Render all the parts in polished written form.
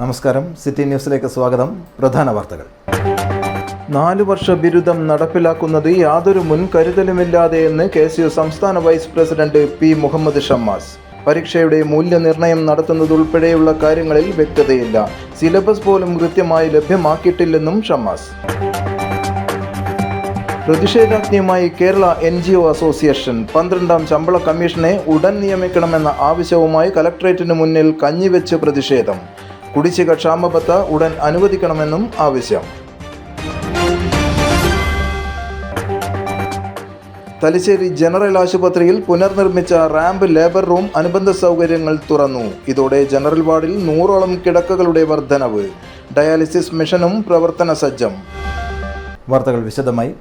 നമസ്കാരം, സിറ്റി ന്യൂസിലേക്ക് സ്വാഗതം. പ്രധാന വാർത്തകൾ. 4 വർഷ ബിരുദം നടപ്പിലാക്കുന്നത് യാതൊരു മുൻകരുതലുമില്ലാതെയെന്ന് KSU സംസ്ഥാന vice president P. Muhammad Shammas. പരീക്ഷയുടെ മൂല്യനിർണ്ണയം നടത്തുന്നതുൾപ്പെടെയുള്ള കാര്യങ്ങളിൽ വ്യക്തതയില്ല. സിലബസ് പോലും കൃത്യമായി ലഭ്യമാക്കിയിട്ടില്ലെന്നും ഷമ്മാസ്. പ്രതിഷേധാജ്ഞയുമായി കേരള NGO അസോസിയേഷൻ 12ാം ശമ്പള കമ്മീഷനെ ഉടൻ നിയമിക്കണമെന്ന ആവശ്യവുമായി കലക്ട്രേറ്റിന് മുന്നിൽ കഞ്ഞിവെച്ച് പ്രതിഷേധം. കുടിശ്ശിക ക്ഷാമബത്ത ഉടൻ അനുവദിക്കണമെന്നും ആവശ്യം. തലശ്ശേരി ജനറൽ ആശുപത്രിയിൽ പുനർനിർമ്മിച്ച റാമ്പ്, ലേബർ റൂം, അനുബന്ധ സൗകര്യങ്ങൾ തുറന്നു. ഇതോടെ ജനറൽ വാർഡിൽ 100ഓളം കിടക്കകളുടെ വർധനവ്. ഡയാലിസിസ് മിഷനും പ്രവർത്തന സജ്ജം. വാർത്തകൾ വിശദമായി.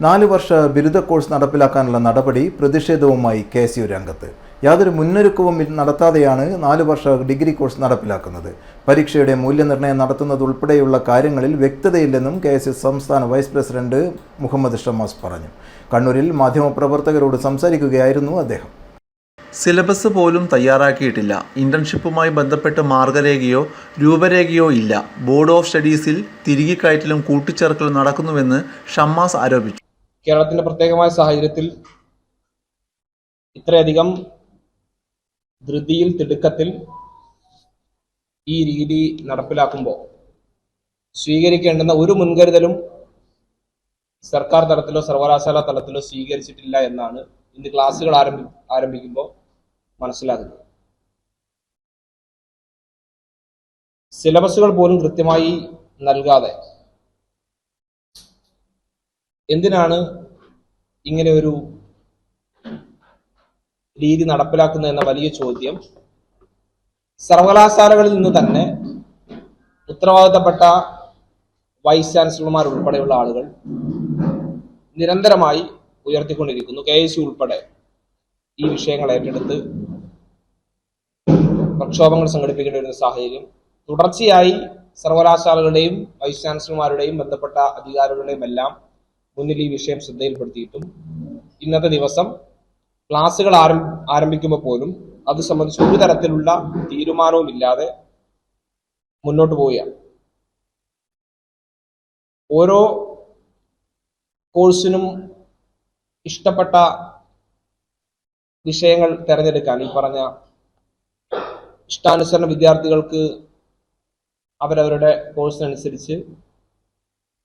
4 വർഷ ബിരുദ കോഴ്സ് നടപ്പിലാക്കാനുള്ള നടപടി പ്രതിഷേധവുമായി KSU രംഗത്ത്. യാതൊരു മുന്നൊരുക്കവും നടത്താതെയാണ് 4 വർഷ ഡിഗ്രി കോഴ്സ് നടപ്പിലാക്കുന്നത്. പരീക്ഷയുടെ മൂല്യനിർണ്ണയം നടത്തുന്നതുൾപ്പെടെയുള്ള കാര്യങ്ങളിൽ വ്യക്തതയില്ലെന്നും KSU സംസ്ഥാന വൈസ് പ്രസിഡന്റ് മുഹമ്മദ് ഷമ്മാസ് പറഞ്ഞു. കണ്ണൂരിൽ മാധ്യമപ്രവർത്തകരോട് സംസാരിക്കുകയായിരുന്നു അദ്ദേഹം. സിലബസ് പോലും തയ്യാറാക്കിയിട്ടില്ല. ഇന്റേൺഷിപ്പുമായി ബന്ധപ്പെട്ട് മാർഗരേഖയോ രൂപരേഖയോ ഇല്ല. ബോർഡ് ഓഫ് സ്റ്റഡീസിൽ തിരികെക്കയറ്റലും കൂട്ടിച്ചേർക്കലും നടക്കുന്നുവെന്ന് ഷമ്മാസ് ആരോപിച്ചു. കേരളത്തിന്റെ പ്രത്യേകമായ സാഹചര്യത്തിൽ ഇത്രയധികം ധൃതിയിൽ, തിടുക്കത്തിൽ ഈ രീതി നടപ്പിലാക്കുമ്പോൾ സ്വീകരിക്കേണ്ടുന്ന ഒരു മുൻകരുതലും സർക്കാർ തലത്തിലോ സർവകലാശാല തലത്തിലോ സ്വീകരിച്ചിട്ടില്ല എന്നാണ് ഇന്ന് ക്ലാസുകൾ ആരംഭിക്കുമ്പോൾ മനസ്സിലാകുന്നത്. സിലബസുകൾ പോലും കൃത്യമായി നൽകാതെ എന്തിനാണ് ഇങ്ങനെ ഒരു രീതി നടപ്പിലാക്കുന്നത് എന്ന വലിയ ചോദ്യം സർവകലാശാലകളിൽ നിന്ന് തന്നെ ഉത്തരവാദിത്തപ്പെട്ട വൈസ് ചാൻസലർമാർ ഉൾപ്പെടെയുള്ള ആളുകൾ നിരന്തരമായി ഉയർത്തിക്കൊണ്ടിരിക്കുന്നു. KSU ഉൾപ്പെടെ ഈ വിഷയങ്ങൾ ഏറ്റെടുത്ത് പ്രക്ഷോഭങ്ങൾ സംഘടിപ്പിക്കേണ്ടി വരുന്ന സാഹചര്യം തുടർച്ചയായി സർവകലാശാലകളുടെയും വൈസ് ചാൻസലർമാരുടെയും ബന്ധപ്പെട്ട അധികാരികളുടെയും എല്ലാം മുന്നിൽ ഈ വിഷയം ശ്രദ്ധയിൽപ്പെടുത്തിയിട്ടും ഇന്നത്തെ ദിവസം ക്ലാസുകൾ ആരംഭിക്കുമ്പോൾ പോലും അത് സംബന്ധിച്ച് ഒരു തരത്തിലുള്ള തീരുമാനവും ഇല്ലാതെ മുന്നോട്ട് പോവുകയാണ്. ഓരോ കോഴ്സിനും ഇഷ്ടപ്പെട്ട വിഷയങ്ങൾ തിരഞ്ഞെടുക്കാൻ ഈ പറഞ്ഞ ഇഷ്ടാനുസരണ വിദ്യാർത്ഥികൾക്ക് അവരവരുടെ കോഴ്സിനനുസരിച്ച്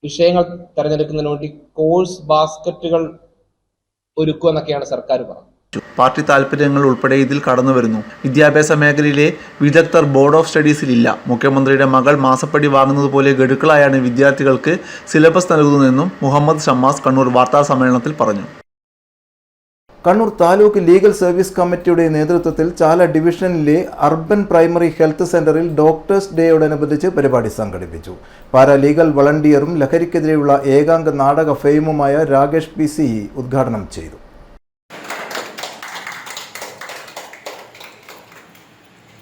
വിഷയങ്ങൾ തിരഞ്ഞെടുക്കുന്നതിന് വേണ്ടി കോഴ്സ് ബാസ്ക്കറ്റുകൾ ഒരുക്കുക എന്നൊക്കെയാണ് സർക്കാർ പറഞ്ഞത്. പാർട്ടി താൽപര്യങ്ങൾ ഉൾപ്പെടെ ഇതിൽ കടന്നു വരുന്നു. വിദ്യാഭ്യാസ മേഖലയിലെ വിദഗ്ധർ ബോർഡ് ഓഫ് സ്റ്റഡീസിലില്ല. മുഖ്യമന്ത്രിയുടെ മകൾ മാസപ്പടി വാങ്ങുന്നത് പോലെ ഗഡുക്കളായാണ് വിദ്യാർത്ഥികൾക്ക് സിലബസ് നൽകുന്നതെന്നും മുഹമ്മദ് ഷമ്മാസ് കണ്ണൂർ വാർത്താ സമ്മേളനത്തിൽ പറഞ്ഞു. കണ്ണൂർ താലൂക്ക് ലീഗൽ സർവീസ് കമ്മിറ്റിയുടെ നേതൃത്വത്തിൽ ചാല ഡിവിഷനിലെ അർബൻ പ്രൈമറി ഹെൽത്ത് സെന്ററിൽ ഡോക്ടേഴ്സ് ഡേയോടനുബന്ധിച്ച് പരിപാടി സംഘടിപ്പിച്ചു. പാരാലീഗൽ വളണ്ടിയറും ലഹരിക്കെതിരെയുള്ള ഏകാംഗ നാടക ഫെയിമുമായ രാകേഷ് PC ഉദ്ഘാടനം ചെയ്തു.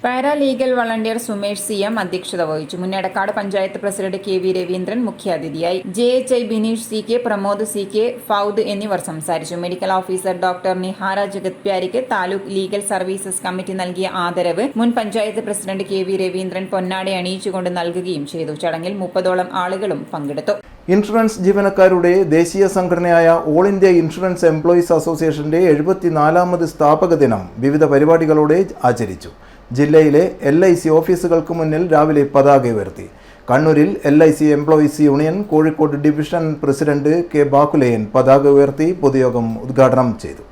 പാരാലീഗൽ വളണ്ടിയർ സുമേഷ് CM അധ്യക്ഷത വഹിച്ചു. മുന്നേടക്കാട് പഞ്ചായത്ത് പ്രസിഡന്റ് KV രവീന്ദ്രൻ മുഖ്യാതിഥിയായി. JHI Bineesh CK, Pramod CK, Fouad എന്നിവർ സംസാരിച്ചു. മെഡിക്കൽ ഓഫീസർ ഡോക്ടർ നിഹാര ജഗത്പ്യാരിക്ക് താലൂക്ക് ലീഗൽ സർവീസസ് കമ്മിറ്റി നൽകിയ ആദരവ് മുൻ പഞ്ചായത്ത് പ്രസിഡന്റ് KV രവീന്ദ്രൻ പൊന്നാട അണിയിച്ചുകൊണ്ട് നൽകുകയും ചെയ്തു. ചടങ്ങിൽ 30ഓളം ആളുകളും പങ്കെടുത്തു. ഇൻഷുറൻസ് ജീവനക്കാരുടെ ദേശീയ സംഘടനയായ ഓൾ ഇന്ത്യ ഇൻഷുറൻസ് എംപ്ലോയീസ് അസോസിയേഷന്റെ 74ാമത് സ്ഥാപക ദിനം വിവിധ പരിപാടികളോടെ ആചരിച്ചു. ജില്ലയിലെ LIC ഓഫീസുകൾക്ക് മുന്നിൽ രാവിലെ പതാക ഉയർത്തി. കണ്ണൂരിൽ LIC employees union Kozhikode division president K. ബാക്കുലയൻ പതാക ഉയർത്തി പൊതുയോഗം ഉദ്ഘാടനം ചെയ്തു.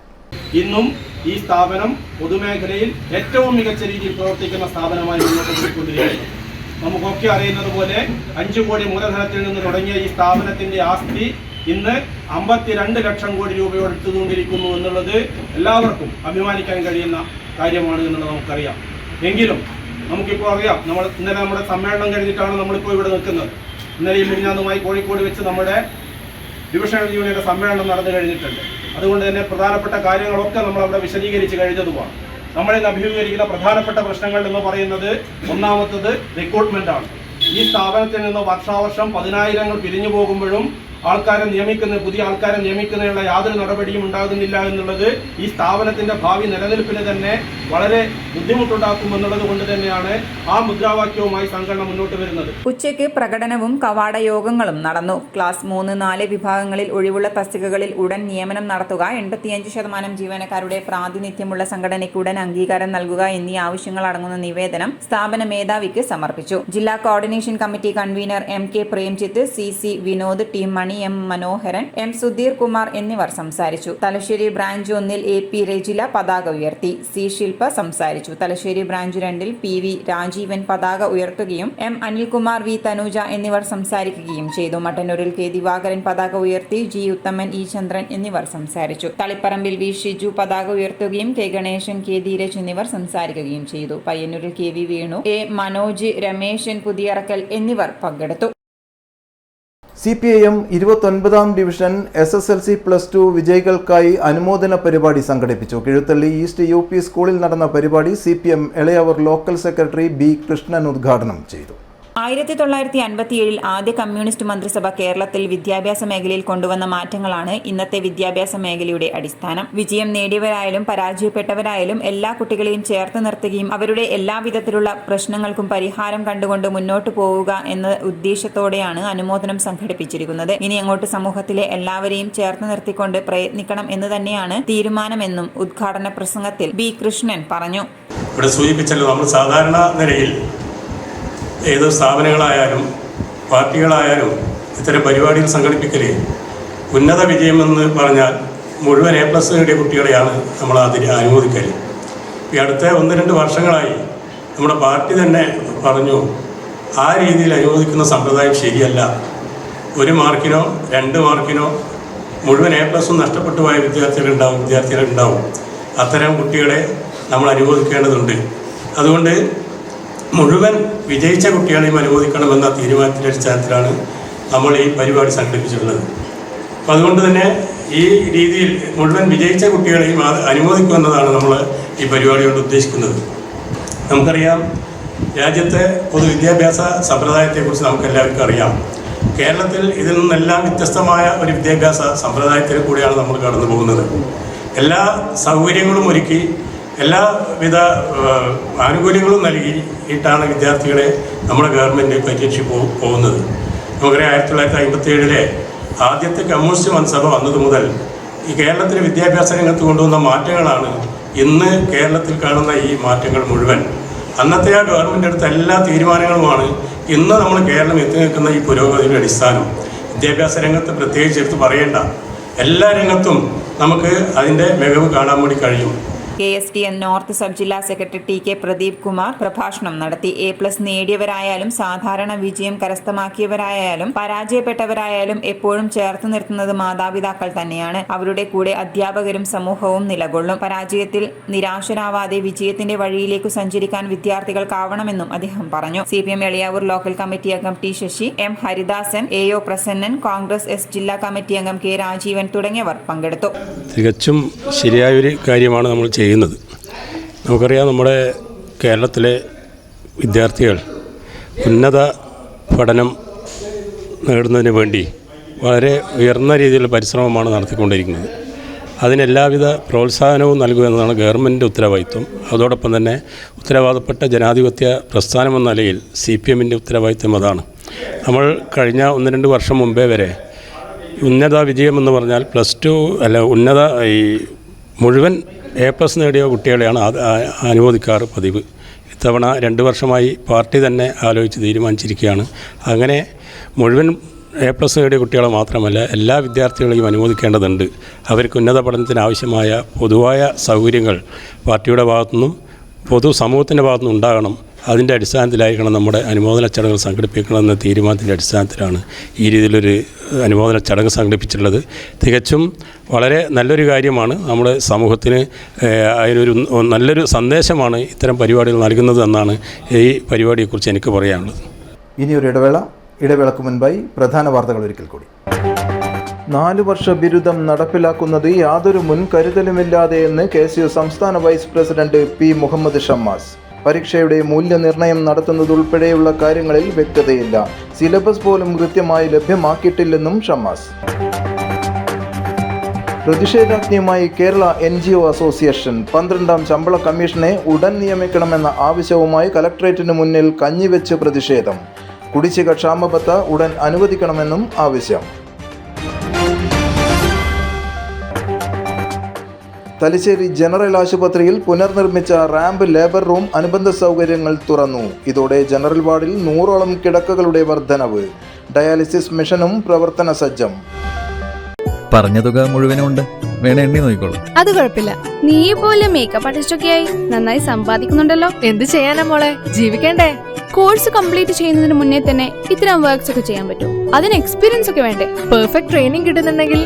ഇന്നും ഈ സ്ഥാപനം പൊതുമേഖലയിൽ ഏറ്റവും മികച്ച രീതിയിൽ പ്രവർത്തിക്കുന്ന സ്ഥാപനമായി മുന്നോട്ട് പോയിക്കൊണ്ടിരിക്കുന്നു. നമുക്കൊക്കെ അറിയുന്നത് പോലെ 5 കോടി മൂലധനത്തിൽ നിന്ന് തുടങ്ങിയ ഈ സ്ഥാപനത്തിന്റെ ആസ്തി ഇന്ന് 52 ലക്ഷം കോടി രൂപയോട് എത്തുകൊണ്ടിരിക്കുന്നു എന്നുള്ളത് എല്ലാവർക്കും അഭിമാനിക്കാൻ കഴിയുന്ന കാര്യമാണ് എന്നുള്ളത് നമുക്കറിയാം. എങ്കിലും നമുക്കിപ്പോൾ അറിയാം, ഇന്നലെ നമ്മുടെ സമ്മേളനം കഴിഞ്ഞിട്ടാണ് നമ്മളിപ്പോൾ ഇവിടെ നിൽക്കുന്നത്. ഇന്നലെയും മിനിഞ്ഞാന്നുമായി കോഴിക്കോട് വെച്ച് നമ്മുടെ ഡിവിഷണൽ യൂണിയന്റെ സമ്മേളനം നടന്നു കഴിഞ്ഞിട്ടുണ്ട്. അതുകൊണ്ട് തന്നെ പ്രധാനപ്പെട്ട കാര്യങ്ങളൊക്കെ നമ്മളവിടെ വിശദീകരിച്ച് കഴിഞ്ഞതുമാണ്. നമ്മളിന്ന് അഭിമുഖീകരിക്കുന്ന പ്രധാനപ്പെട്ട പ്രശ്നങ്ങൾ എന്ന് പറയുന്നത് ഒന്നാമത്തത് റിക്രൂട്ട്മെന്റ് ആണ്. ഈ സ്ഥാപനത്തിൽ നിന്ന് വർഷാവർഷം 10,000 പിരിഞ്ഞു പോകുമ്പോഴും പുതിയ ആൾക്കാരെ നിയമിക്കുന്നതിനുള്ള യാതൊരു നടപടിയും ഉണ്ടാകുന്നില്ല എന്നുള്ളത് ഈ സ്ഥാപനത്തിന്റെ ഭാവി നിലനിൽപ്പിന് തന്നെ വളരെ ബുദ്ധിമുട്ടുണ്ടാക്കുമെന്നുള്ളത് കൊണ്ട് തന്നെയാണ് ആ മുദ്രാവാക്യവുമായി സംഘടന മുന്നോട്ട് വരുന്നത്. ഉച്ചയ്ക്ക് പ്രകടനവും കവാട യോഗങ്ങളും നടന്നു. ക്ലാസ് 3-4 വിഭാഗങ്ങളിൽ ഒഴിവുള്ള തസ്തികകളിൽ ഉടൻ നിയമനം നടത്തുക, 85% ജീവനക്കാരുടെ പ്രാതിനിധ്യമുള്ള സംഘടനയ്ക്ക് ഉടൻ അംഗീകാരം നൽകുക എന്നീ ആവശ്യങ്ങൾ അടങ്ങുന്ന നിവേദനം സ്ഥാപന മേധാവിക്ക് സമർപ്പിച്ചു. ജില്ലാ coordination committee convener MK Premjith, CC Vinod, T Mani, M Manoharan, M Sudheer Kumar എന്നിവർ സംസാരിച്ചു. തലശ്ശേരി ബ്രാഞ്ച് 1 AP രജില പതാക ഉയർത്തി. C ശില്പ സംസാരിച്ചു. തലശ്ശേരി ബ്രാഞ്ച് 2 PV രാജീവൻ പതാക ഉയർത്തുകയും M അനിൽകുമാർ, V തനുജ എന്നിവർ സംസാരിക്കുകയും ചെയ്തു. മട്ടന്നൂരിൽ K ദിവാകരൻ പതാക ഉയർത്തി. G ഉത്തമൻ, E ചന്ദ്രൻ എന്നിവർ സംസാരിച്ചു. തളിപ്പറമ്പിൽ V ഷിജു പതാക ഉയർത്തുകയും K ഗണേശൻ, K ധീരജ് എന്നിവർ സംസാരിക്കുകയും ചെയ്തു. പയ്യന്നൂരിൽ KV വേണു, A മനോജ്, രമേശൻ പുതിയറക്കൽ എന്നിവർ പങ്കെടുത്തു. CPIM 29ാം ഡിവിഷൻ SSLC+2 വിജയികൾക്കായി അനുമോദന പരിപാടി സംഘടിപ്പിച്ചു. കിഴുത്തള്ളി ഈസ്റ്റ് UP സ്കൂളിൽ നടന്ന പരിപാടി CPM Elayavoor local secretary B Krishnan ഉദ്ഘാടനം ചെയ്തു. 1957 ആദ്യ കമ്മ്യൂണിസ്റ്റ് മന്ത്രിസഭ കേരളത്തിൽ വിദ്യാഭ്യാസ മേഖലയിൽ കൊണ്ടുവന്ന മാറ്റങ്ങളാണ് ഇന്നത്തെ വിദ്യാഭ്യാസ മേഖലയുടെ അടിസ്ഥാനം. വിജയം നേടിയവരായാലും പരാജയപ്പെട്ടവരായാലും എല്ലാ കുട്ടികളെയും ചേർത്ത് നിർത്തുകയും അവരുടെ എല്ലാവിധത്തിലുള്ള പ്രശ്നങ്ങൾക്കും പരിഹാരം കണ്ടുകൊണ്ട് മുന്നോട്ട് പോവുക എന്ന ഉദ്ദേശത്തോടെയാണ് അനുമോദനം സംഘടിപ്പിച്ചിരിക്കുന്നത്. ഇനി അങ്ങോട്ട് സമൂഹത്തിലെ എല്ലാവരെയും ചേർത്ത് നിർത്തിക്കൊണ്ട് പ്രയത്നിക്കണം എന്ന് തന്നെയാണ് തീരുമാനമെന്നും ഉദ്ഘാടന പ്രസംഗത്തിൽ B കൃഷ്ണൻ പറഞ്ഞു. ഇവിടെ സൂചിപ്പിച്ചല്ലോ, നമ്മൾ സാധാരണ നിലയിൽ ഏത് സ്ഥാപനങ്ങളായാലും പാർട്ടികളായാലും ഇത്തരം പരിപാടികൾ സംഘടിപ്പിക്കൽ ഉന്നത വിജയമെന്ന് പറഞ്ഞാൽ മുഴുവൻ A+ നേടിയ കുട്ടികളെയാണ് നമ്മൾ അനുമോദിക്കൽ. ഈ അടുത്ത 1-2 വർഷങ്ങളായി നമ്മുടെ പാർട്ടി തന്നെ പറഞ്ഞു ആ രീതിയിൽ അനുമോദിക്കുന്ന സമ്പ്രദായം ശരിയല്ല. 1 മാർക്കിനോ 2 മാർക്കിനോ മുഴുവൻ A+ നഷ്ടപ്പെട്ടു പോയ വിദ്യാർത്ഥികളുണ്ടാവും. അത്തരം കുട്ടികളെ നമ്മൾ അനുമോദിക്കേണ്ടതുണ്ട്. അതുകൊണ്ട് മുഴുവൻ വിജയിച്ച കുട്ടികളെയും അനുമോദിക്കണമെന്ന തീരുമാനത്തിൻ്റെ അടിസ്ഥാനത്തിലാണ് നമ്മൾ ഈ പരിപാടി സംഘടിപ്പിച്ചിട്ടുള്ളത്. അപ്പോൾ അതുകൊണ്ട് തന്നെ ഈ രീതിയിൽ മുഴുവൻ വിജയിച്ച കുട്ടികളെയും അനുമോദിക്കുമെന്നതാണ് നമ്മൾ ഈ പരിപാടി കൊണ്ട് ഉദ്ദേശിക്കുന്നത്. നമുക്കറിയാം, രാജ്യത്തെ പൊതുവിദ്യാഭ്യാസ സമ്പ്രദായത്തെക്കുറിച്ച് നമുക്കെല്ലാവർക്കും അറിയാം. കേരളത്തിൽ ഇതിൽ നിന്നെല്ലാം വ്യത്യസ്തമായ ഒരു വിദ്യാഭ്യാസ സമ്പ്രദായത്തിൽ കൂടിയാണ് നമ്മൾ കടന്നു പോകുന്നത്. എല്ലാ സൗകര്യങ്ങളും ഒരുക്കി എല്ലാവിധ ആനുകൂല്യങ്ങളും നൽകിയിട്ടാണ് വിദ്യാർത്ഥികളെ നമ്മുടെ ഗവൺമെൻറ് പരിരക്ഷിച്ച് പോകുന്നത്. നമുക്കറിയാം, 1957 ആദ്യത്തെ കമ്മ്യൂണിസ്റ്റ് മന്ത്രിസഭ വന്നത് മുതൽ ഈ കേരളത്തിലെ വിദ്യാഭ്യാസ രംഗത്ത് കൊണ്ടുവന്ന മാറ്റങ്ങളാണ് ഇന്ന് കേരളത്തിൽ കാണുന്ന ഈ മാറ്റങ്ങൾ മുഴുവൻ. അന്നത്തെ ആ ഗവൺമെൻറ് എടുത്ത എല്ലാ തീരുമാനങ്ങളുമാണ് ഇന്ന് നമ്മൾ കേരളം എത്തി നിൽക്കുന്ന ഈ പുരോഗതിയുടെ അടിസ്ഥാനം. വിദ്യാഭ്യാസ രംഗത്ത് പ്രത്യേകിച്ച് എടുത്ത് പറയേണ്ട, എല്ലാ രംഗത്തും നമുക്ക് അതിൻ്റെ മികവ് കാണാൻ വേണ്ടി കഴിയും. KSTN നോർത്ത് സബ് ജില്ലാ സെക്രട്ടറി TK പ്രദീപ് കുമാർ പ്രഭാഷണം നടത്തി. A+ നേടിയവരായാലും സാധാരണ വിജയം കരസ്ഥമാക്കിയവരായാലും പരാജയപ്പെട്ടവരായാലും എപ്പോഴും ചേർത്ത് നിർത്തുന്നത് മാതാപിതാക്കൾ തന്നെയാണ്. അവരുടെ കൂടെ അധ്യാപകരും സമൂഹവും നിലകൊള്ളും. പരാജയത്തിൽ നിരാശരാവാതെ വിജയത്തിന്റെ വഴിയിലേക്ക് സഞ്ചരിക്കാൻ വിദ്യാർത്ഥികൾക്കാവണമെന്നും അദ്ദേഹം പറഞ്ഞു. CPM എളയാവൂർ ലോക്കൽ കമ്മിറ്റി അംഗം T Sasi, M Haridasan, AO Prasannan, Congress S ജില്ലാ കമ്മിറ്റി അംഗം K രാജീവൻ തുടങ്ങിയവർ പങ്കെടുത്തു. തികച്ചും ശരിയായൊരു കാര്യമാണ് നമ്മൾ ചെയ്യുന്നത്. നമുക്കറിയാം, നമ്മുടെ കേരളത്തിലെ വിദ്യാർത്ഥികൾ ഉന്നത പഠനം നേടുന്നതിന് വേണ്ടി വളരെ ഉയർന്ന രീതിയിലുള്ള പരിശ്രമമാണ് നടത്തിക്കൊണ്ടിരിക്കുന്നത്. അതിനെല്ലാവിധ പ്രോത്സാഹനവും നൽകുക എന്നതാണ് ഗവൺമെൻറ്റിൻ്റെ ഉത്തരവാദിത്വം. അതോടൊപ്പം തന്നെ ഉത്തരവാദപ്പെട്ട ജനാധിപത്യ പ്രസ്ഥാനമെന്ന നിലയിൽ CPMൻ്റെ ഉത്തരവാദിത്വം അതാണ്. നമ്മൾ കഴിഞ്ഞ 1-2 വർഷം മുമ്പേ വരെ ഉന്നത വിജയമെന്ന് പറഞ്ഞാൽ +2 ഈ മുഴുവൻ A+ നേടിയ കുട്ടികളെയാണ് അനുമോദിക്കാറ് പതിവ്. ഇത്തവണ 2 വർഷമായി പാർട്ടി തന്നെ ആലോചിച്ച് തീരുമാനിച്ചിരിക്കുകയാണ്. അങ്ങനെ മുഴുവൻ A+ നേടിയ കുട്ടികളെ മാത്രമല്ല എല്ലാ വിദ്യാർത്ഥികളെയും അനുമോദിക്കേണ്ടതുണ്ട്. അവർക്ക് ഉന്നത പഠനത്തിന് ആവശ്യമായ പൊതുവായ സൗകര്യങ്ങൾ പാർട്ടിയുടെ ഭാഗത്തുനിന്നും പൊതുസമൂഹത്തിൻ്റെ ഭാഗത്തുനിന്നും ഉണ്ടാകണം. അതിൻ്റെ അടിസ്ഥാനത്തിലായിരിക്കണം നമ്മുടെ അനുമോദന ചടങ്ങ് സംഘടിപ്പിക്കണമെന്ന തീരുമാനത്തിൻ്റെ അടിസ്ഥാനത്തിലാണ് ഈ രീതിയിലൊരു അനുമോദന ചടങ്ങ് സംഘടിപ്പിച്ചിട്ടുള്ളത്. തികച്ചും വളരെ നല്ലൊരു കാര്യമാണ്. നമ്മുടെ സമൂഹത്തിന് അതിനൊരു നല്ലൊരു സന്ദേശമാണ് ഇത്തരം പരിപാടികൾ നൽകുന്നത് എന്നാണ് ഈ പരിപാടിയെക്കുറിച്ച് എനിക്ക് പറയാനുള്ളത്. ഇനിയൊരു ഇടവേളക്ക് മുൻപായി പ്രധാന വാർത്തകൾ ഒരിക്കൽ കൂടി. 4 വർഷ ബിരുദം നടപ്പിലാക്കുന്നത് യാതൊരു മുൻകരുതലുമില്ലാതെ എന്ന് KSU സംസ്ഥാന vice president P Muhammad Shammas. പരീക്ഷയുടെ മൂല്യനിർണ്ണയം നടത്തുന്നതുൾപ്പെടെയുള്ള കാര്യങ്ങളിൽ വ്യക്തതയില്ല. സിലബസ് പോലും കൃത്യമായി ലഭ്യമാക്കിയിട്ടില്ലെന്നും ഷമ്മാസ്. പ്രതിഷേധാജ്ഞയുമായി കേരള NGO അസോസിയേഷൻ 12ാം ശമ്പള കമ്മീഷനെ ഉടൻ നിയമിക്കണമെന്ന ആവശ്യവുമായി കലക്ട്രേറ്റിന് മുന്നിൽ കഞ്ഞിവെച്ച് പ്രതിഷേധം. കുടിശ്ശിക ക്ഷാമബത്ത ഉടൻ അനുവദിക്കണമെന്നും ആവശ്യം. തലശ്ശേരി ജനറൽ ആശുപത്രിയിൽ പുനർനിർമ്മിച്ച റാമ്പ് ലേബർ റൂം അനുബന്ധ സൗകര്യങ്ങൾ തുറന്നു. ഇതോടെ ജനറൽ വാർഡിൽ 100ഓളം കിടക്കകളുടെ വർധനവ്. ഡയാലിസിസ് മെഷീനും പ്രവർത്തന സജ്ജം. പറഞ്ഞ തുക മുഴുവനും ഉണ്ട്, വേണേ എണ്ണി നോക്കിക്കോളൂ. അത് കുഴപ്പമില്ല. നീ പോലെ മേക്കപ്പ് ആർട്ടിസ്റ്റൊക്കെയായി നന്നായി സമ്പാദിക്കുന്നുണ്ടല്ലോ. എന്ത് ചെയ്യാനാ മോളെ, ജീവിക്കണ്ടേ? കോഴ്സ് കംപ്ലീറ്റ് ചെയ്യുന്നതിന് മുന്നേ തന്നെ ഇത്തരം വർക്ക്സ് ഒക്കെ ചെയ്യാൻ പറ്റും. അതിന് എക്സ്പീരിയൻസ് ഒക്കെ വേണ്ടേ? പെർഫെക്റ്റ് ട്രെയിനിങ് കിട്ടുന്നുണ്ടെങ്കിൽ